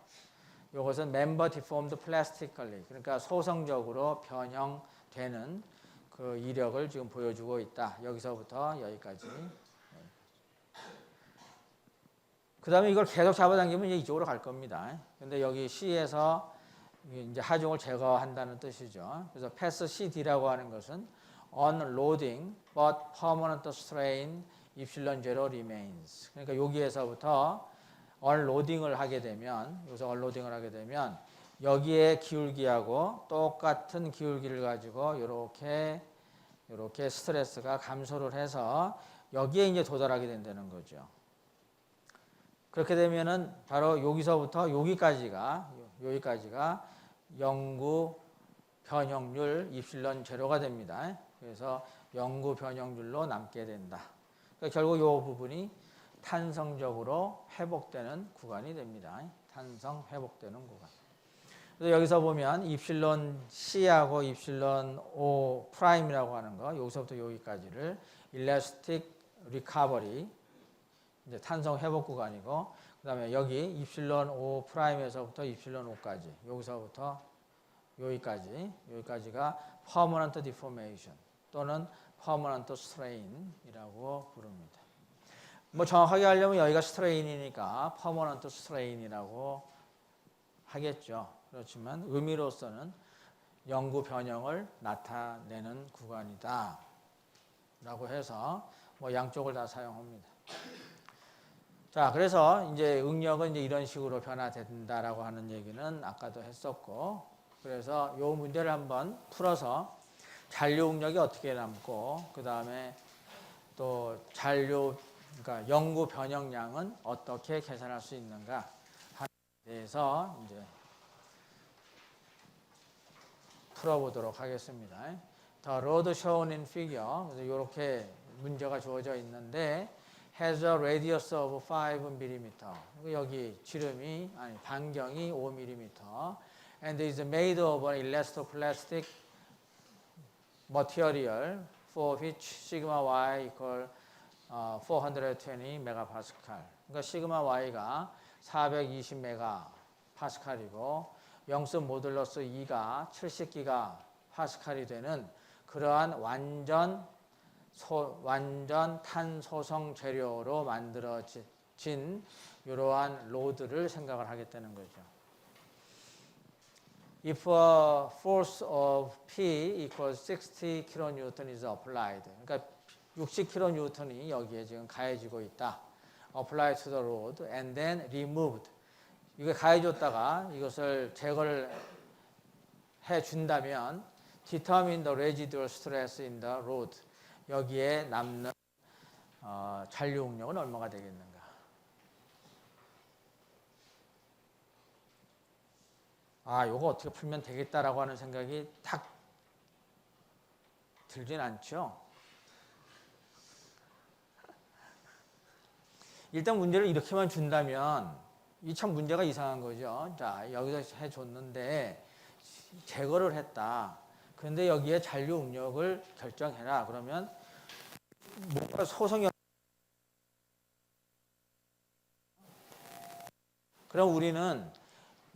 이것은 member deformed plastically, 그러니까 소성적으로 변형되는 그 이력을 지금 보여주고 있다. 여기서부터 여기까지. 그 다음에 이걸 계속 잡아당기면 이제 이쪽으로 갈 겁니다. 근데 여기 C에서 이제 하중을 제거한다는 뜻이죠. 그래서 패스 CD라고 하는 것은 unloading but permanent strain epsilon zero remains. 그러니까 여기에서부터 unloading을 하게 되면, 여기서 unloading을 하게 되면 여기에 기울기하고 똑같은 기울기를 가지고 이렇게 스트레스가 감소를 해서 여기에 이제 도달하게 된다는 거죠. 그렇게 되면은 바로 여기서부터 여기까지가 영구 변형률 입실론 제로가 됩니다. 그래서 영구 변형률로 남게 된다. 그러니까 결국 이 부분이 탄성적으로 회복되는 구간이 됩니다. 탄성 회복되는 구간. 그래서 여기서 보면 입실론 C하고 입실론 O 프라임이라고 하는 거, 여기서부터 여기까지를 일라스틱 리카버리, 이제 탄성 회복 구간이고, 그다음에 여기 입실론 O 프라임에서부터 입실론 O까지, 여기서부터 여기까지가 permanent deformation 또는 permanent strain이라고 부릅니다. 뭐 정확하게 하려면 여기가 스트레인이니까 permanent strain이라고 하겠죠. 그렇지만 의미로서는 영구 변형을 나타내는 구간이다 라고 해서 뭐 양쪽을 다 사용합니다. 자, 그래서 이제 응력은 이제 이런 식으로 변화된다라고 하는 얘기는 아까도 했었고, 그래서 이 문제를 한번 풀어서 잔류 응력이 어떻게 남고, 그 다음에 또 그러니까 영구 변형량은 어떻게 계산할 수 있는가 하는 데 대해서 이제 풀어보도록 하겠습니다. The road shown in figure, 이렇게 문제가 주어져 있는데 has a radius of 5mm. 여기 지름이 반경이 5mm. And is made of an elastoplastic material for which sigma y equal 420 megapascal. 그러니까 시그마 y가 420 megapascal이고 영습 모듈러스 2가 70기가 파스칼이 되는 그러한 완전 탄소성 재료로 만들어진 이러한 로드를 생각을 하겠다는 거죠. If a force of P equals 60 kN is applied. 그러니까 60 kN이 여기에 지금 가해지고 있다. Applied to the road and then removed. 이거 가해줬다가 이것을 제거를 해준다면 determine the residual stress in the road. 여기에 남는 잔류 응력은 얼마가 되겠는가. 요거 어떻게 풀면 되겠다라고 하는 생각이 딱 들진 않죠. 일단 문제를 이렇게만 준다면 이 참 문제가 이상한 거죠. 자, 여기서 해줬는데 제거를 했다. 그런데 여기에 잔류 응력을 결정해라. 그러면 뭔가 그럼 우리는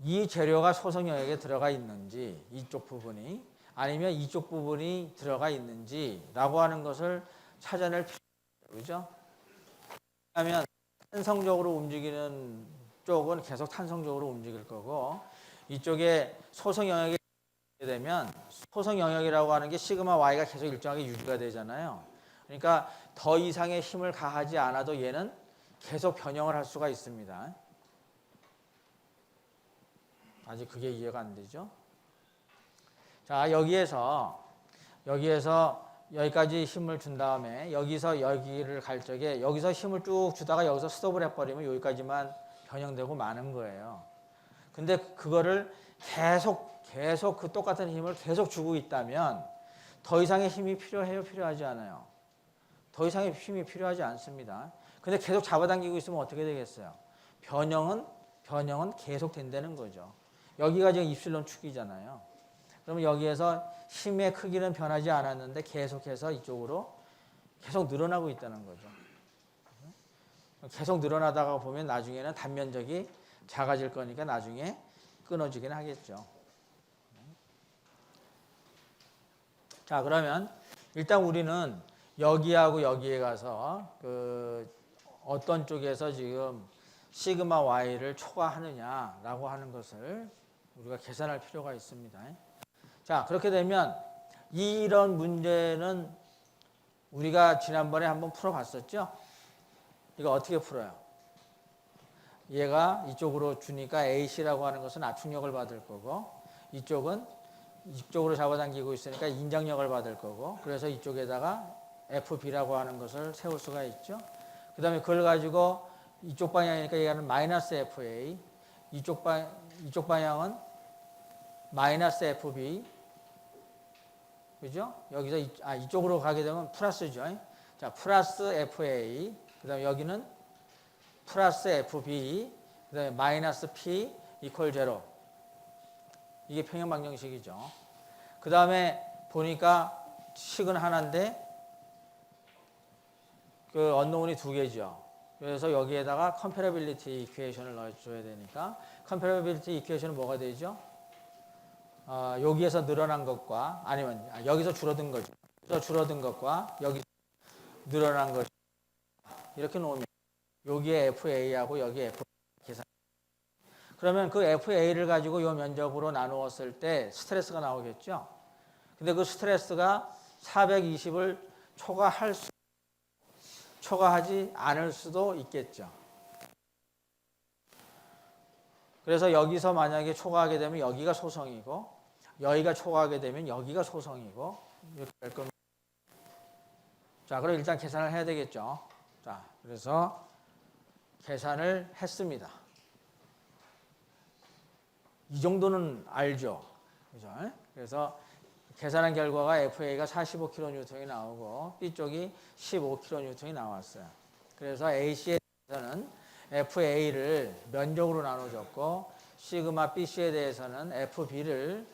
이 재료가 소성 영역에 들어가 있는지, 이쪽 부분이 아니면 이쪽 부분이 들어가 있는지라고 하는 것을 찾아낼 필요가 있죠. 그죠? 왜냐하면 탄성적으로 움직이는 쪽은 계속 탄성적으로 움직일 거고, 이쪽에 소성 영역이 되면 소성 영역이라고 하는 게 시그마 y가 계속 일정하게 유지가 되잖아요. 그러니까 더 이상의 힘을 가하지 않아도 얘는 계속 변형을 할 수가 있습니다. 아직 그게 이해가 안 되죠? 자, 여기에서 여기까지 힘을 준 다음에 여기서 여기를 갈 적에 여기서 힘을 쭉 주다가 여기서 스톱을 해버리면 여기까지만 변형되고 마는 거예요. 근데 그거를 계속 그 똑같은 힘을 계속 주고 있다면 더 이상의 힘이 필요해요? 필요하지 않아요? 더 이상의 힘이 필요하지 않습니다. 근데 계속 잡아당기고 있으면 어떻게 되겠어요? 변형은 계속 된다는 거죠. 여기가 지금 입실론 축이잖아요. 그러면 여기에서 힘의 크기는 변하지 않았는데 계속해서 이쪽으로 계속 늘어나고 있다는 거죠. 계속 늘어나다가 보면 나중에는 단면적이 작아질 거니까 나중에 끊어지긴 하겠죠. 자, 그러면 일단 우리는 여기하고 여기에 가서 어떤 쪽에서 지금 시그마 y를 초과하느냐라고 하는 것을 우리가 계산할 필요가 있습니다. 자, 그렇게 되면 이런 문제는 우리가 지난번에 한번 풀어봤었죠? 이거 어떻게 풀어요? 얘가 이쪽으로 주니까 AC라고 하는 것은 압축력을 받을 거고, 이쪽은 이쪽으로 잡아당기고 있으니까 인장력을 받을 거고, 그래서 이쪽에다가 FB라고 하는 것을 세울 수가 있죠. 그 다음에 그걸 가지고 이쪽 방향이니까 얘는 마이너스 FA, 이쪽 방향은 마이너스 FB, 그죠? 여기서 이쪽으로 가게 되면 플러스죠. 자, 플러스 FA, 그 다음에 여기는 플러스 FB, 그 다음에 마이너스 P 이퀄 제로. 이게 평형방정식이죠. 그 다음에 보니까 식은 하나인데 그 언노운이 두 개죠. 그래서 여기에다가 컴패러빌리티 이퀘이션을 넣어줘야 되니까 컴패러빌리티 이퀘이션은 뭐가 되죠? 여기에서 늘어난 것과 아니면 여기서 줄어든 거죠. 여기서 줄어든 것과 여기 늘어난 것 이렇게 놓으면 여기에 FA하고 여기에 FA 계산. 그러면 그 FA를 가지고 이 면적으로 나누었을 때 스트레스가 나오겠죠. 근데 그 스트레스가 420을 초과하지 않을 수도 있겠죠. 그래서 여기서 만약에 초과하게 되면 여기가 소성이고 여기가 초과하게 되면 여기가 소성이고 이렇게 될 겁니다. 자, 그럼 일단 계산을 해야 되겠죠. 자, 그래서 계산을 했습니다. 이 정도는 알죠. 그죠? 그래서 계산한 결과가 FA가 45kN이 나오고 B쪽이 15kN이 나왔어요. 그래서 AC에 대해서는 FA를 면적으로 나눠줬고 시그마 BC에 대해서는 FB를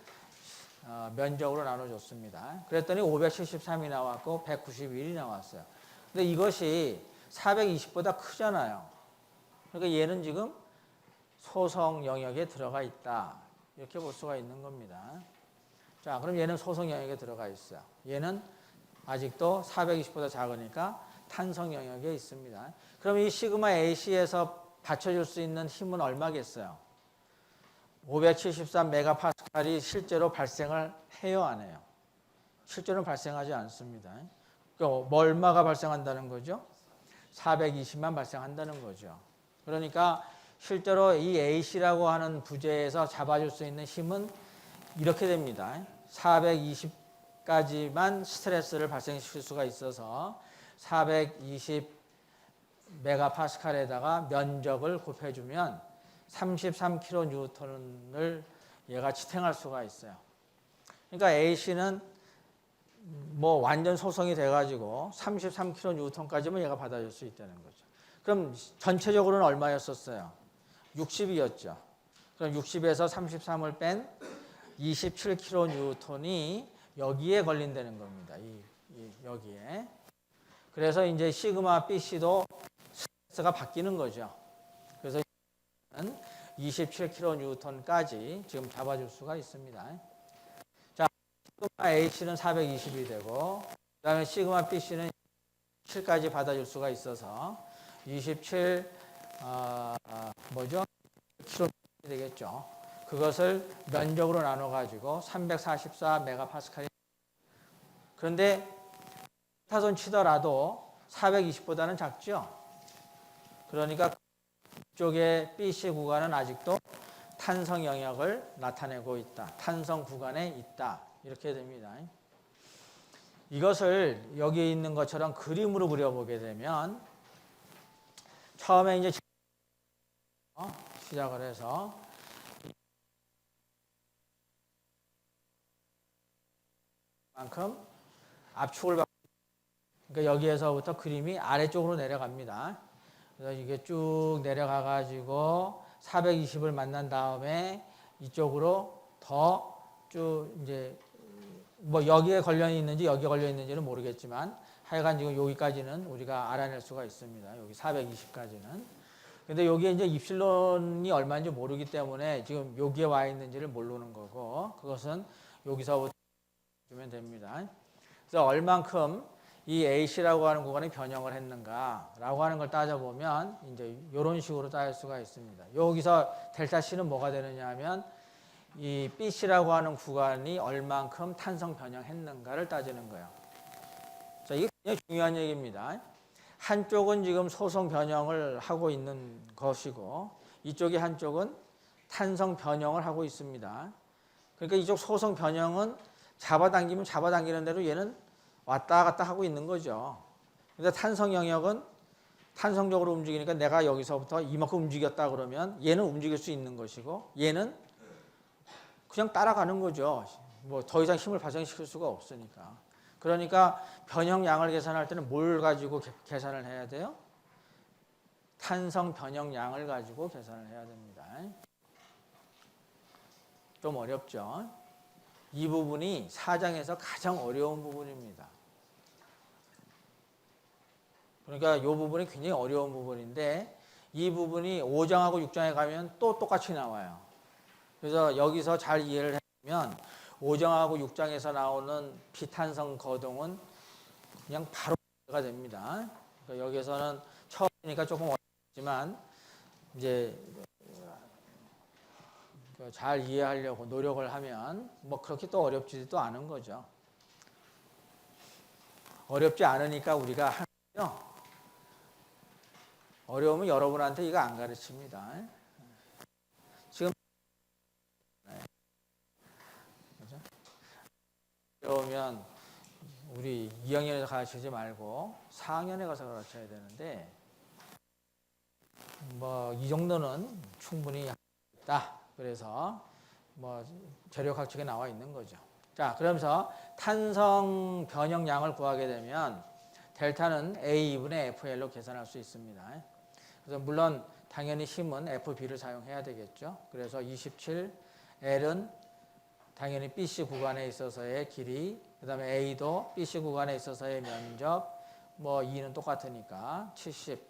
면적으로 나눠줬습니다. 그랬더니 573이 나왔고 191이 나왔어요. 근데 이것이 420보다 크잖아요. 그러니까 얘는 지금 소성 영역에 들어가 있다. 이렇게 볼 수가 있는 겁니다. 자, 그럼 얘는 소성 영역에 들어가 있어요. 얘는 아직도 420보다 작으니까 탄성 영역에 있습니다. 그럼 이 시그마 AC에서 받쳐줄 수 있는 힘은 얼마겠어요? 573메가파스칼이 실제로 발생을 해요, 안 해요? 실제로는 발생하지 않습니다. 그러니까 얼마가 발생한다는 거죠? 420만 발생한다는 거죠. 그러니까 실제로 이 AC라고 하는 부재에서 잡아줄 수 있는 힘은 이렇게 됩니다. 420까지만 스트레스를 발생시킬 수가 있어서 420 메가파스칼에다가 면적을 곱해주면 33kN을 얘가 지탱할 수가 있어요. 그러니까 AC는 뭐 완전 소성이 돼가지고 33kN까지만 얘가 받아줄 수 있다는 거죠. 그럼 전체적으로는 얼마였었어요? 60이었죠. 그럼 60에서 33을 뺀 27kN이 여기에 걸린다는 겁니다. 여기에. 그래서 이제 시그마 BC도 스트레스가 바뀌는 거죠. 그래서 27kN까지 지금 잡아줄 수가 있습니다. 자, 시그마 H는 420이 되고, 그 다음에 시그마 BC는 7까지 받아줄 수가 있어서 27, kN 되겠죠. 그것을 면적으로 나눠가지고 344메가파스칼이. 그런데 타선 치더라도 420보다는 작죠. 그러니까 이쪽에 BC 구간은 아직도 탄성 영역을 나타내고 있다. 탄성 구간에 있다. 이렇게 됩니다. 이것을 여기 있는 것처럼 그림으로 그려보게 되면 처음에 이제 시작을 해서 만큼 압축을 받고, 그러니까 여기에서부터 그림이 아래쪽으로 내려갑니다. 그래서 이게 쭉 내려가가지고 420을 만난 다음에 이쪽으로 더 쭉 이제 뭐 여기에 걸려 있는지 여기에 걸려 있는지는 모르겠지만 하여간 지금 여기까지는 우리가 알아낼 수가 있습니다. 여기 420까지는. 근데 여기에 이제 입실론이 얼마인지 모르기 때문에 지금 여기에 와 있는지를 모르는 거고, 그것은 여기서부터 주면 됩니다. 그래서 얼만큼 이 AC라고 하는 구간이 변형을 했는가라고 하는 걸 따져보면 이제 이런 식으로 따질 수가 있습니다. 여기서 델타 C는 뭐가 되느냐 하면 이 BC라고 하는 구간이 얼만큼 탄성 변형했는가를 따지는 거예요. 자, 이게 굉장히 중요한 얘기입니다. 한쪽은 지금 소성 변형을 하고 있는 것이고 이쪽이 한쪽은 탄성 변형을 하고 있습니다. 그러니까 이쪽 소성 변형은 잡아당기면 잡아당기는 대로 얘는 왔다 갔다 하고 있는 거죠. 근데 탄성 영역은 탄성적으로 움직이니까 내가 여기서부터 이만큼 움직였다 그러면 얘는 움직일 수 있는 것이고 얘는 그냥 따라가는 거죠. 뭐 더 이상 힘을 발생시킬 수가 없으니까. 그러니까 변형량을 계산할 때는 뭘 가지고 계산을 해야 돼요? 탄성 변형량을 가지고 계산을 해야 됩니다. 좀 어렵죠? 이 부분이 4장에서 가장 어려운 부분입니다. 그러니까 이 부분이 굉장히 어려운 부분인데 이 부분이 5장하고 6장에 가면 또 똑같이 나와요. 그래서 여기서 잘 이해를 해보면 5장하고 6장에서 나오는 비탄성 거동은 그냥 바로 가 됩니다. 그러니까 여기서는 처음이니까 조금 어렵지만 이제 잘 이해하려고 노력을 하면 뭐 그렇게 또 어렵지도 않은 거죠. 어렵지 않으니까 우리가 하면요. 어려우면 여러분한테 이거 안 가르칩니다. 지금 어려우면 우리 2학년에서 가르치지 말고 4학년에 가서 가르쳐야 되는데 뭐 이 정도는 충분히 있다. 그래서 뭐 재료학칙에 나와 있는 거죠. 자, 그러면서 탄성 변형량을 구하게 되면 델타는 A2분의 FL로 계산할 수 있습니다. 그래서 물론 당연히 힘은 FB를 사용해야 되겠죠. 그래서 27, L은 당연히 BC 구간에 있어서의 길이, 그 다음에 A도 BC 구간에 있어서의 면적, 뭐 2는 똑같으니까 70,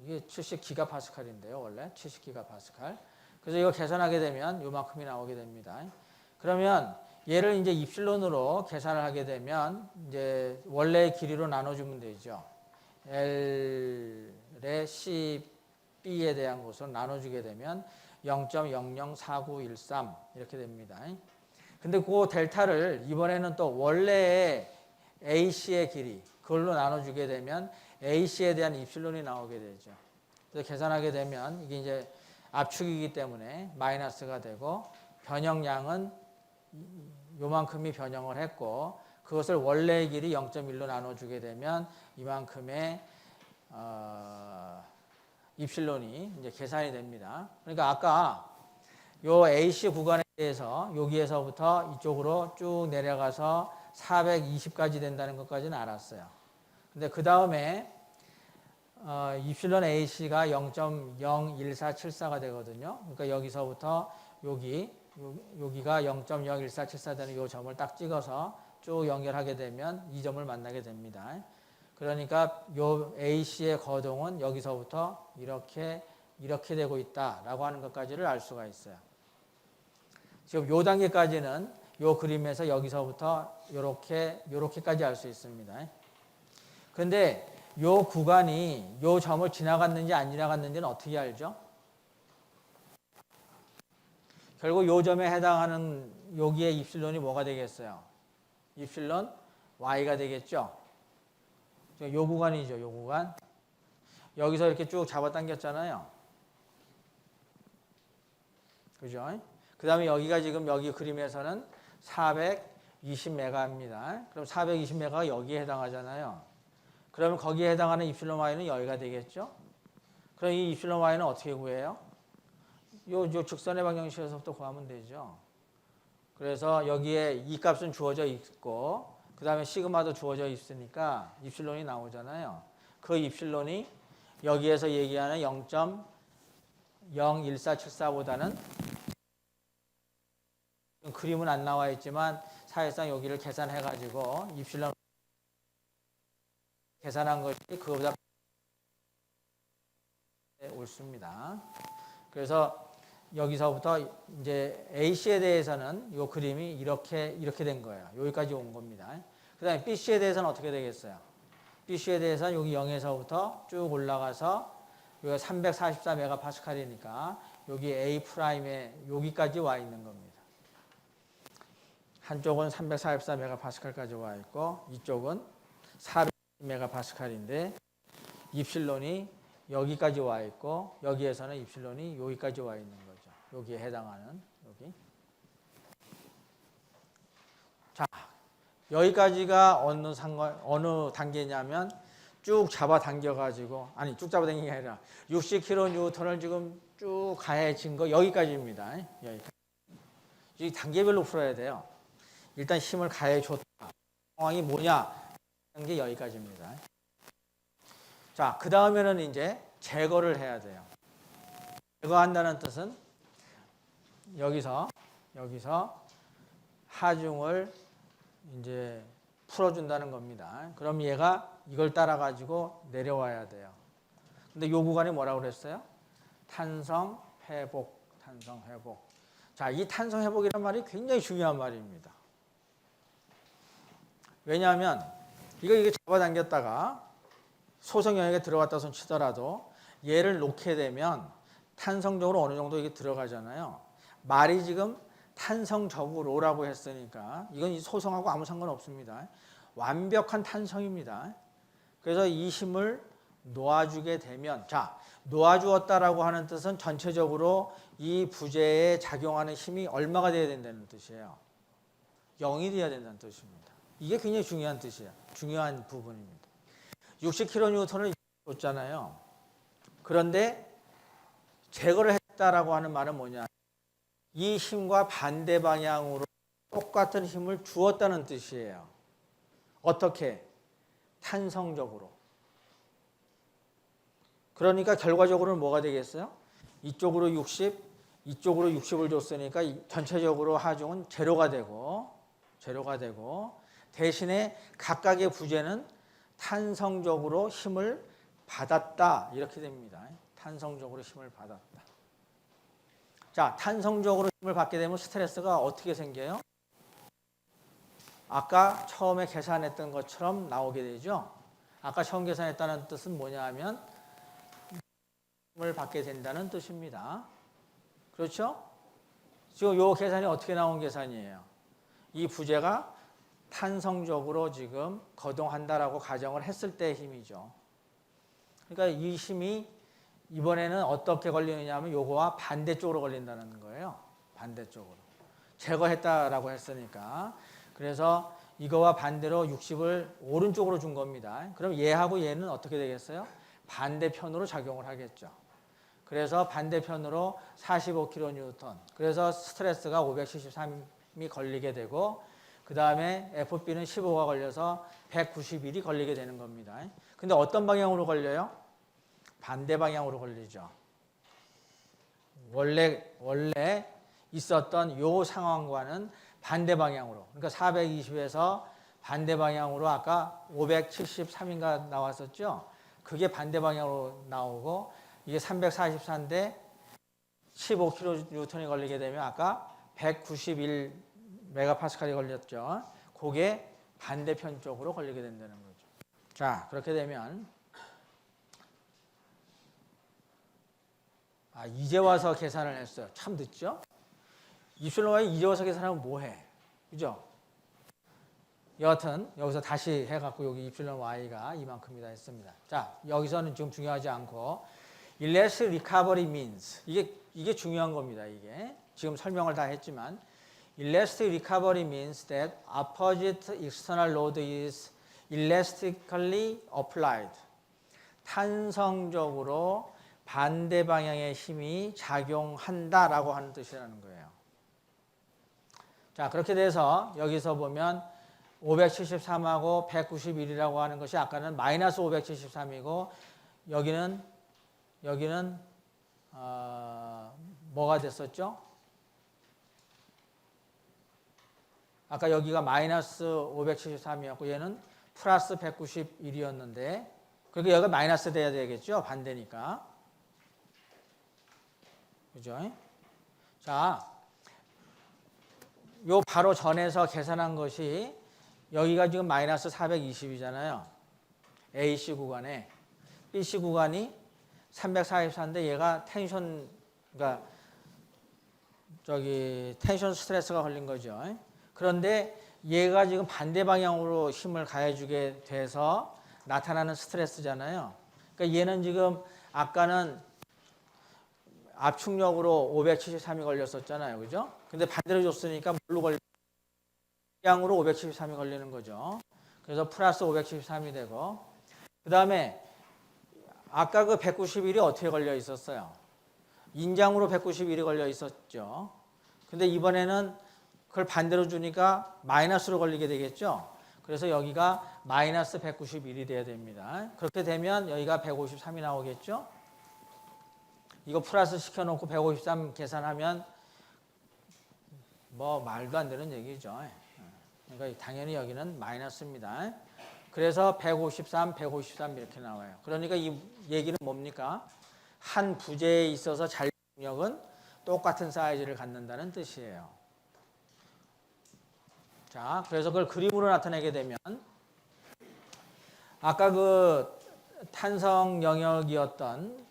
이게 70기가파스칼인데요. 원래 70기가파스칼. 그래서 이거 계산하게 되면 요만큼이 나오게 됩니다. 그러면 얘를 이제 입실론으로 계산을 하게 되면 이제 원래의 길이로 나눠주면 되죠. L의 CB에 대한 것으로 나눠주게 되면 0.004913 이렇게 됩니다. 근데 그 델타를 이번에는 또 원래의 AC의 길이 그걸로 나눠주게 되면 AC에 대한 입실론이 나오게 되죠. 그래서 계산하게 되면 이게 이제 압축이기 때문에 마이너스가 되고 변형량은 요만큼이 변형을 했고 그것을 원래의 길이 0.1로 나눠주게 되면 이만큼의 입실론이 이제 계산이 됩니다. 그러니까 아까 요 AC 구간에 대해서 여기에서부터 이쪽으로 쭉 내려가서 420까지 된다는 것까지는 알았어요. 근데 그 다음에 입실론 AC가 0.01474가 되거든요. 그러니까 여기서부터 여기가 0.01474 되는 이 점을 딱 찍어서 쭉 연결하게 되면 이 점을 만나게 됩니다. 그러니까 요 AC의 거동은 여기서부터 이렇게 되고 있다라고 하는 것까지를 알 수가 있어요. 지금 요 단계까지는 요 그림에서 여기서부터 요렇게까지 알 수 있습니다. 그런데 요 구간이 요 점을 지나갔는지 안 지나갔는지는 어떻게 알죠? 결국 요 점에 해당하는 여기에 입실론이 뭐가 되겠어요? 입실론 Y가 되겠죠? 요 구간이죠, 요 구간. 여기서 이렇게 쭉 잡아당겼잖아요. 그죠? 그 다음에 여기가 지금 여기 그림에서는 420메가입니다. 그럼 420메가가 여기에 해당하잖아요. 그러면 거기에 해당하는 입실론 Y는 여기가 되겠죠? 그럼 이 입실론 Y는 어떻게 구해요? 요 직선의 방정식에서부터 구하면 되죠. 그래서 여기에 이 값은 주어져 있고 그 다음에 시그마도 주어져 있으니까 입실론이 나오잖아요. 그 입실론이 여기에서 얘기하는 0.01474보다는 그림은 안 나와 있지만 사실상 여기를 계산해 가지고 입실론 계산한 것이 그거보다 옳습니다. 그래서 여기서부터 이제 AC에 대해서는 이 그림이 이렇게 된 거예요. 여기까지 온 겁니다. 그 그 다음에 BC에 대해서는 어떻게 되겠어요? BC에 대해서는 여기 0에서부터 쭉 올라가서 여기가 344메가파스칼이니까 여기 A'에 여기까지 와 있는 겁니다. 한쪽은 344메가파스칼까지 와 있고 이쪽은 400메가파스칼인데 입실론이 여기까지 와 있고 여기에서는 입실론이 여기까지 와 있는 거죠. 여기에 해당하는 여기. 자, 여기까지가 어느 단계냐면 쭉 잡아당겨 가지고 쭉 잡아당긴 게 아니라 60kN을 지금 쭉 가해진 거 여기까지입니다. 여기까지. 이 단계별로 풀어야 돼요. 일단 힘을 가해 줬다. 상황이 뭐냐? 하는 게 여기까지입니다. 자, 그 다음에는 이제 제거를 해야 돼요. 제거한다는 뜻은 여기서 하중을 이제 풀어준다는 겁니다. 그럼 얘가 이걸 따라가지고 내려와야 돼요. 근데 요 구간이 뭐라고 그랬어요? 탄성, 회복, 탄성, 회복. 자, 이 탄성, 회복이란 말이 굉장히 중요한 말입니다. 왜냐하면 이게 잡아당겼다가 소성 영역에 들어갔다 손 치더라도 얘를 놓게 되면 탄성적으로 어느 정도 이게 들어가잖아요. 말이 지금 탄성적으로라고 했으니까 이건 소성하고 아무 상관없습니다. 완벽한 탄성입니다. 그래서 이 힘을 놓아주게 되면, 자, 놓아주었다라고 하는 뜻은 전체적으로 이 부재에 작용하는 힘이 얼마가 돼야 된다는 뜻이에요. 0이 돼야 된다는 뜻입니다. 이게 굉장히 중요한 뜻이에요. 중요한 부분입니다. 60kN을 줬잖아요. 그런데 제거를 했다라고 하는 말은 뭐냐? 이 힘과 반대 방향으로 똑같은 힘을 주었다는 뜻이에요. 어떻게? 탄성적으로. 그러니까 결과적으로는 뭐가 되겠어요? 이쪽으로 60, 이쪽으로 60을 줬으니까 전체적으로 하중은 제로가 되고 대신에 각각의 부재는 탄성적으로 힘을 받았다. 이렇게 됩니다. 탄성적으로 힘을 받았다. 자, 탄성적으로 힘을 받게 되면 스트레스가 어떻게 생겨요? 아까 처음에 계산했던 것처럼 나오게 되죠. 아까 처음 계산했다는 뜻은 뭐냐 하면 힘을 받게 된다는 뜻입니다. 그렇죠? 지금 이 계산이 어떻게 나온 계산이에요? 이 부재가 탄성적으로 지금 거동한다라고 가정을 했을 때의 힘이죠. 그러니까 이 힘이 이번에는 어떻게 걸리느냐 하면 요거와 반대쪽으로 걸린다는 거예요. 반대쪽으로. 제거했다라고 했으니까. 그래서 이거와 반대로 60을 오른쪽으로 준 겁니다. 그럼 얘하고 얘는 어떻게 되겠어요? 반대편으로 작용을 하겠죠. 그래서 반대편으로 45kN. 그래서 스트레스가 573이 걸리게 되고 그 다음에 FB는 15가 걸려서 191이 걸리게 되는 겁니다. 근데 어떤 방향으로 걸려요? 반대 방향으로 걸리죠. 원래 있었던 요 상황과는 반대 방향으로. 그러니까 420에서 반대 방향으로 아까 573인가 나왔었죠. 그게 반대 방향으로 나오고 이게 344인데 15kN이 걸리게 되면 아까 191메가파스칼이 걸렸죠. 그게 반대편 쪽으로 걸리게 된다는 거죠. 자, 그렇게 되면 이제 와서 계산을 했어요. 참 늦죠? 입실론 y 이제 와서 계산하면 뭐해? 그죠? 여하튼 여기서 다시 해갖고 여기 입실론 y가 이만큼이다 했습니다. 자, 여기서는 지금 중요하지 않고 Elastic recovery means 이게 중요한 겁니다. 이게 지금 설명을 다 했지만 Elastic recovery means that opposite external load is elastically applied. 탄성적으로 반대 방향의 힘이 작용한다라고 하는 뜻이라는 거예요. 자, 그렇게 돼서 여기서 보면 573하고 191이라고 하는 것이 아까는 마이너스 573이고 여기는 뭐가 됐었죠? 아까 여기가 마이너스 573이었고 얘는 플러스 191이었는데 그러니까 여기가 마이너스 돼야 되겠죠? 반대니까. 그죠? 자, 요 바로 전에서 계산한 것이 여기가 지금 마이너스 420이잖아요. AC 구간에. BC 구간이 344인데 얘가 텐션, 그러니까 텐션 스트레스가 걸린 거죠. 그런데 얘가 지금 반대 방향으로 힘을 가해주게 돼서 나타나는 스트레스잖아요. 그러니까 얘는 지금 아까는 압축력으로 573이 걸렸었잖아요. 그죠? 근데 반대로 줬으니까 뭘로 걸려? 양으로 573이 걸리는 거죠. 그래서 플러스 573이 되고, 그 다음에 아까 그 191이 어떻게 걸려 있었어요? 인장으로 191이 걸려 있었죠. 근데 이번에는 그걸 반대로 주니까 마이너스로 걸리게 되겠죠. 그래서 여기가 마이너스 191이 돼야 됩니다. 그렇게 되면 여기가 153이 나오겠죠. 이거 플러스 시켜놓고 153 계산하면 뭐 말도 안 되는 얘기죠. 그러니까 당연히 여기는 마이너스입니다. 그래서 153, 153 이렇게 나와요. 그러니까 이 얘기는 뭡니까? 한 부재에 있어서 잔류력은 똑같은 사이즈를 갖는다는 뜻이에요. 자, 그래서 그걸 그림으로 나타내게 되면 아까 그 탄성 영역이었던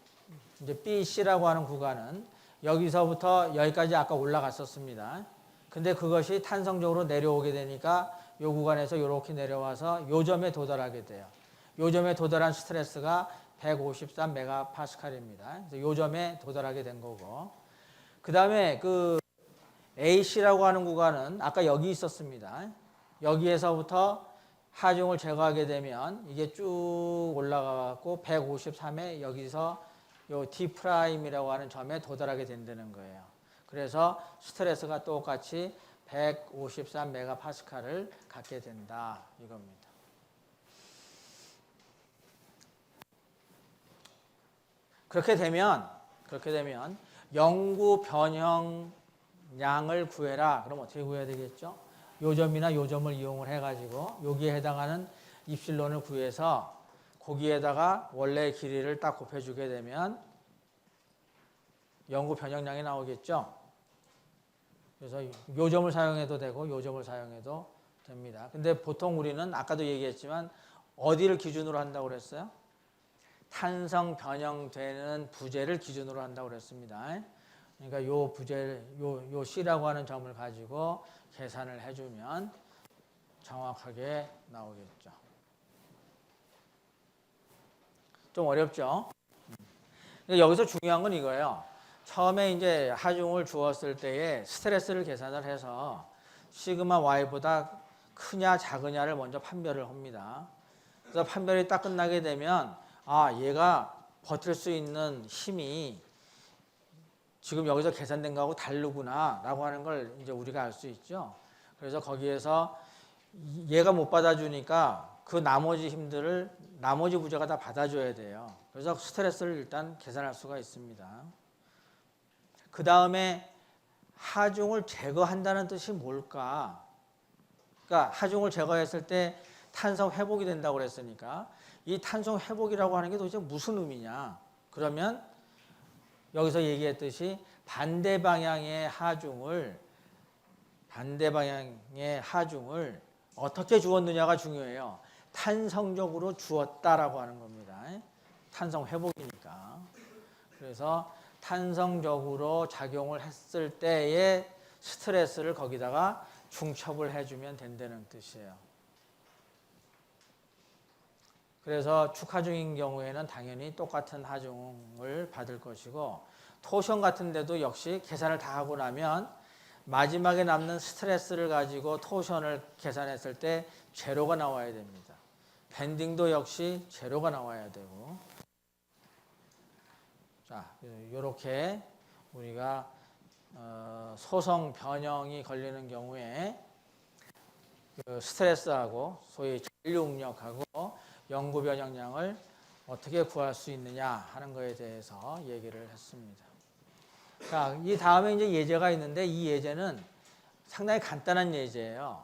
이제 BC라고 하는 구간은 여기서부터 여기까지 아까 올라갔었습니다. 근데 그것이 탄성적으로 내려오게 되니까 이 구간에서 이렇게 내려와서 요 점에 도달하게 돼요. 요 점에 도달한 스트레스가 153 메가파스칼입니다. 그래서 요 점에 도달하게 된 거고. 그 다음에 그 AC라고 하는 구간은 아까 여기 있었습니다. 여기에서부터 하중을 제거하게 되면 이게 쭉 올라가고 153에 여기서 요 D'이라고 하는 점에 도달하게 된다는 거예요. 그래서 스트레스가 똑같이 153 메가파스칼을 갖게 된다 이겁니다. 그렇게 되면 영구 변형량을 구해라. 그럼 어떻게 구해야 되겠죠? 요 점이나 요 점을 이용을 해가지고 여기에 해당하는 입실론을 구해서 거기에다가 원래 길이를 딱 곱해주게 되면 영구 변형량이 나오겠죠. 그래서 요 점을 사용해도 되고 요 점을 사용해도 됩니다. 근데 보통 우리는 아까도 얘기했지만 어디를 기준으로 한다고 그랬어요? 탄성 변형되는 부재를 기준으로 한다고 그랬습니다. 그러니까 요 부재, 요 C라고 하는 점을 가지고 계산을 해주면 정확하게 나오겠죠. 좀 어렵죠? 여기서 중요한 건 이거예요. 처음에 이제 하중을 주었을 때에 스트레스를 계산을 해서 시그마 Y보다 크냐 작으냐를 먼저 판별을 합니다. 그래서 판별이 딱 끝나게 되면 아, 얘가 버틸 수 있는 힘이 지금 여기서 계산된 거하고 다르구나 라고 하는 걸 이제 우리가 알 수 있죠. 그래서 거기에서 얘가 못 받아주니까 그 나머지 힘들을 나머지 부재가 다 받아줘야 돼요. 그래서 스트레스를 일단 계산할 수가 있습니다. 그 다음에 하중을 제거한다는 뜻이 뭘까? 그러니까 하중을 제거했을 때 탄성 회복이 된다고 그랬으니까 이 탄성 회복이라고 하는 게 도대체 무슨 의미냐? 그러면 여기서 얘기했듯이 반대 방향의 하중을 어떻게 주었느냐가 중요해요. 탄성적으로 주었다라고 하는 겁니다. 탄성 회복이니까. 그래서 탄성적으로 작용을 했을 때의 스트레스를 거기다가 중첩을 해주면 된다는 뜻이에요. 그래서 축하중인 경우에는 당연히 똑같은 하중을 받을 것이고 토션 같은 데도 역시 계산을 다 하고 나면 마지막에 남는 스트레스를 가지고 토션을 계산했을 때 제로가 나와야 됩니다. 밴딩도 역시 제로가 나와야 되고. 자, 이렇게 우리가 소성 변형이 걸리는 경우에 그 스트레스하고 소위 잔류응력하고 영구 변형량을 어떻게 구할 수 있느냐 하는 것에 대해서 얘기를 했습니다. 자, 이 다음에 이제 예제가 있는데 이 예제는 상당히 간단한 예제예요.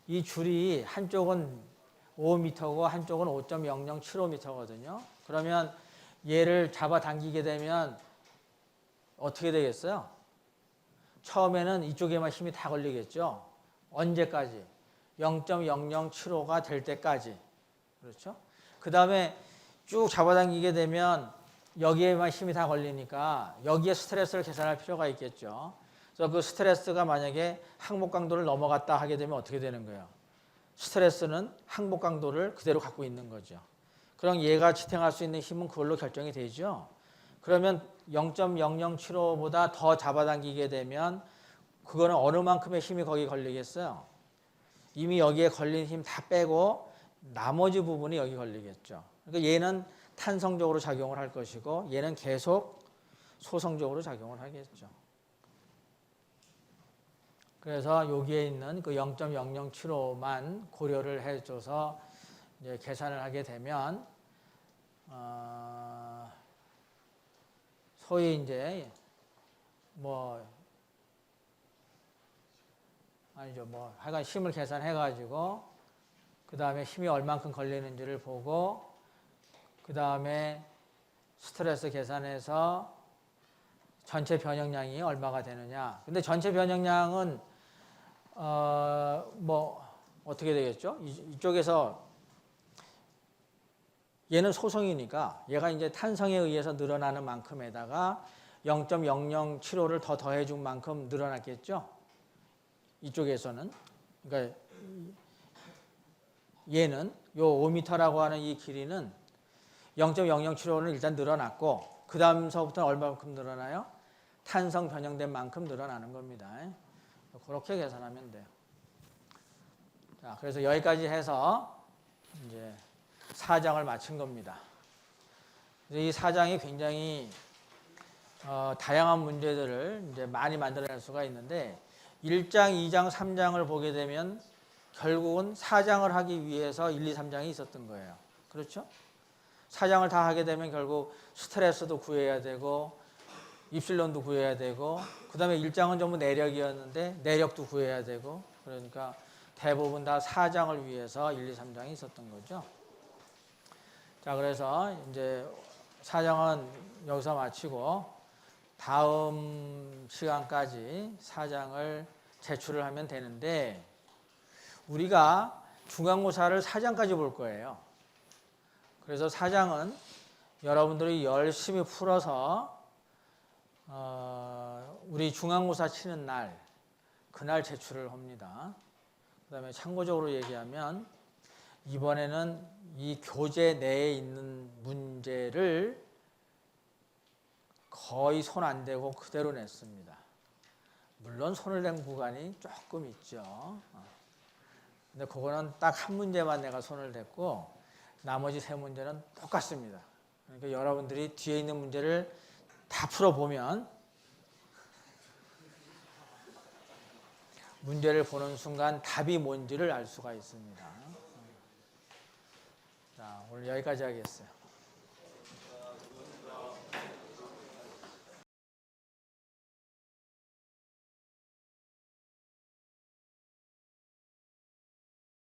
이 줄이 한쪽은 5m고 한쪽은 5.0075m거든요. 그러면 얘를 잡아당기게 되면 어떻게 되겠어요? 처음에는 이쪽에만 힘이 다 걸리겠죠. 언제까지? 0.0075가 될 때까지. 그렇죠? 그 다음에 쭉 잡아당기게 되면 여기에만 힘이 다 걸리니까 여기에 스트레스를 계산할 필요가 있겠죠. 그래서 그 스트레스가 만약에 항목 강도를 넘어갔다 하게 되면 어떻게 되는 거예요? 스트레스는 항목 강도를 그대로 갖고 있는 거죠. 그럼 얘가 지탱할 수 있는 힘은 그걸로 결정이 되죠. 그러면 0.0075보다 더 잡아당기게 되면 그거는 어느 만큼의 힘이 거기 걸리겠어요? 이미 여기에 걸린 힘 다 빼고 나머지 부분이 여기 걸리겠죠. 그러니까 얘는 탄성적으로 작용을 할 것이고 얘는 계속 소성적으로 작용을 하겠죠. 그래서 여기에 있는 그 0.0075만 고려를 해줘서 이제 계산을 하게 되면 소위 이제 하여간 힘을 계산해가지고 그 다음에 힘이 얼만큼 걸리는지를 보고 그 다음에 스트레스 계산해서 전체 변형량이 얼마가 되느냐. 근데 전체 변형량은 어떻게 되겠죠? 이쪽에서 얘는 소성이니까 얘가 이제 탄성에 의해서 늘어나는 만큼에다가 0.0075를 더 더해준 만큼 늘어났겠죠? 이쪽에서는. 그러니까 얘는 요 5m라고 하는 이 길이는 0.0075는 일단 늘어났고 그 다음서부터는 얼마만큼 늘어나요? 탄성 변형된 만큼 늘어나는 겁니다. 그렇게 계산하면 돼요. 자, 그래서 여기까지 해서 이제 4장을 마친 겁니다. 이 4장이 굉장히 다양한 문제들을 이제 많이 만들어낼 수가 있는데 1장, 2장, 3장을 보게 되면 결국은 4장을 하기 위해서 1, 2, 3장이 있었던 거예요. 그렇죠? 4장을 다 하게 되면 결국 스트레스도 구해야 되고 입실론도 구해야 되고 그 다음에 1장은 전부 내력이었는데 내력도 구해야 되고 그러니까 대부분 다 4장을 위해서 1, 2, 3장이 있었던 거죠. 자, 그래서 이제 4장은 여기서 마치고 다음 시간까지 4장을 제출을 하면 되는데 우리가 중간고사를 4장까지 볼 거예요. 그래서 4장은 여러분들이 열심히 풀어서 우리 중간고사 치는 날 그날 제출을 합니다. 그 다음에 참고적으로 얘기하면 이번에는 이 교재 내에 있는 문제를 거의 손 안 대고 그대로 냈습니다. 물론 손을 댄 구간이 조금 있죠. 근데 그거는 딱 한 문제만 내가 손을 댔고 나머지 세 문제는 똑같습니다. 그러니까 여러분들이 뒤에 있는 문제를 다 풀어보면 문제를 보는 순간 답이 뭔지를 알 수가 있습니다. 자, 오늘 여기까지 하겠어요.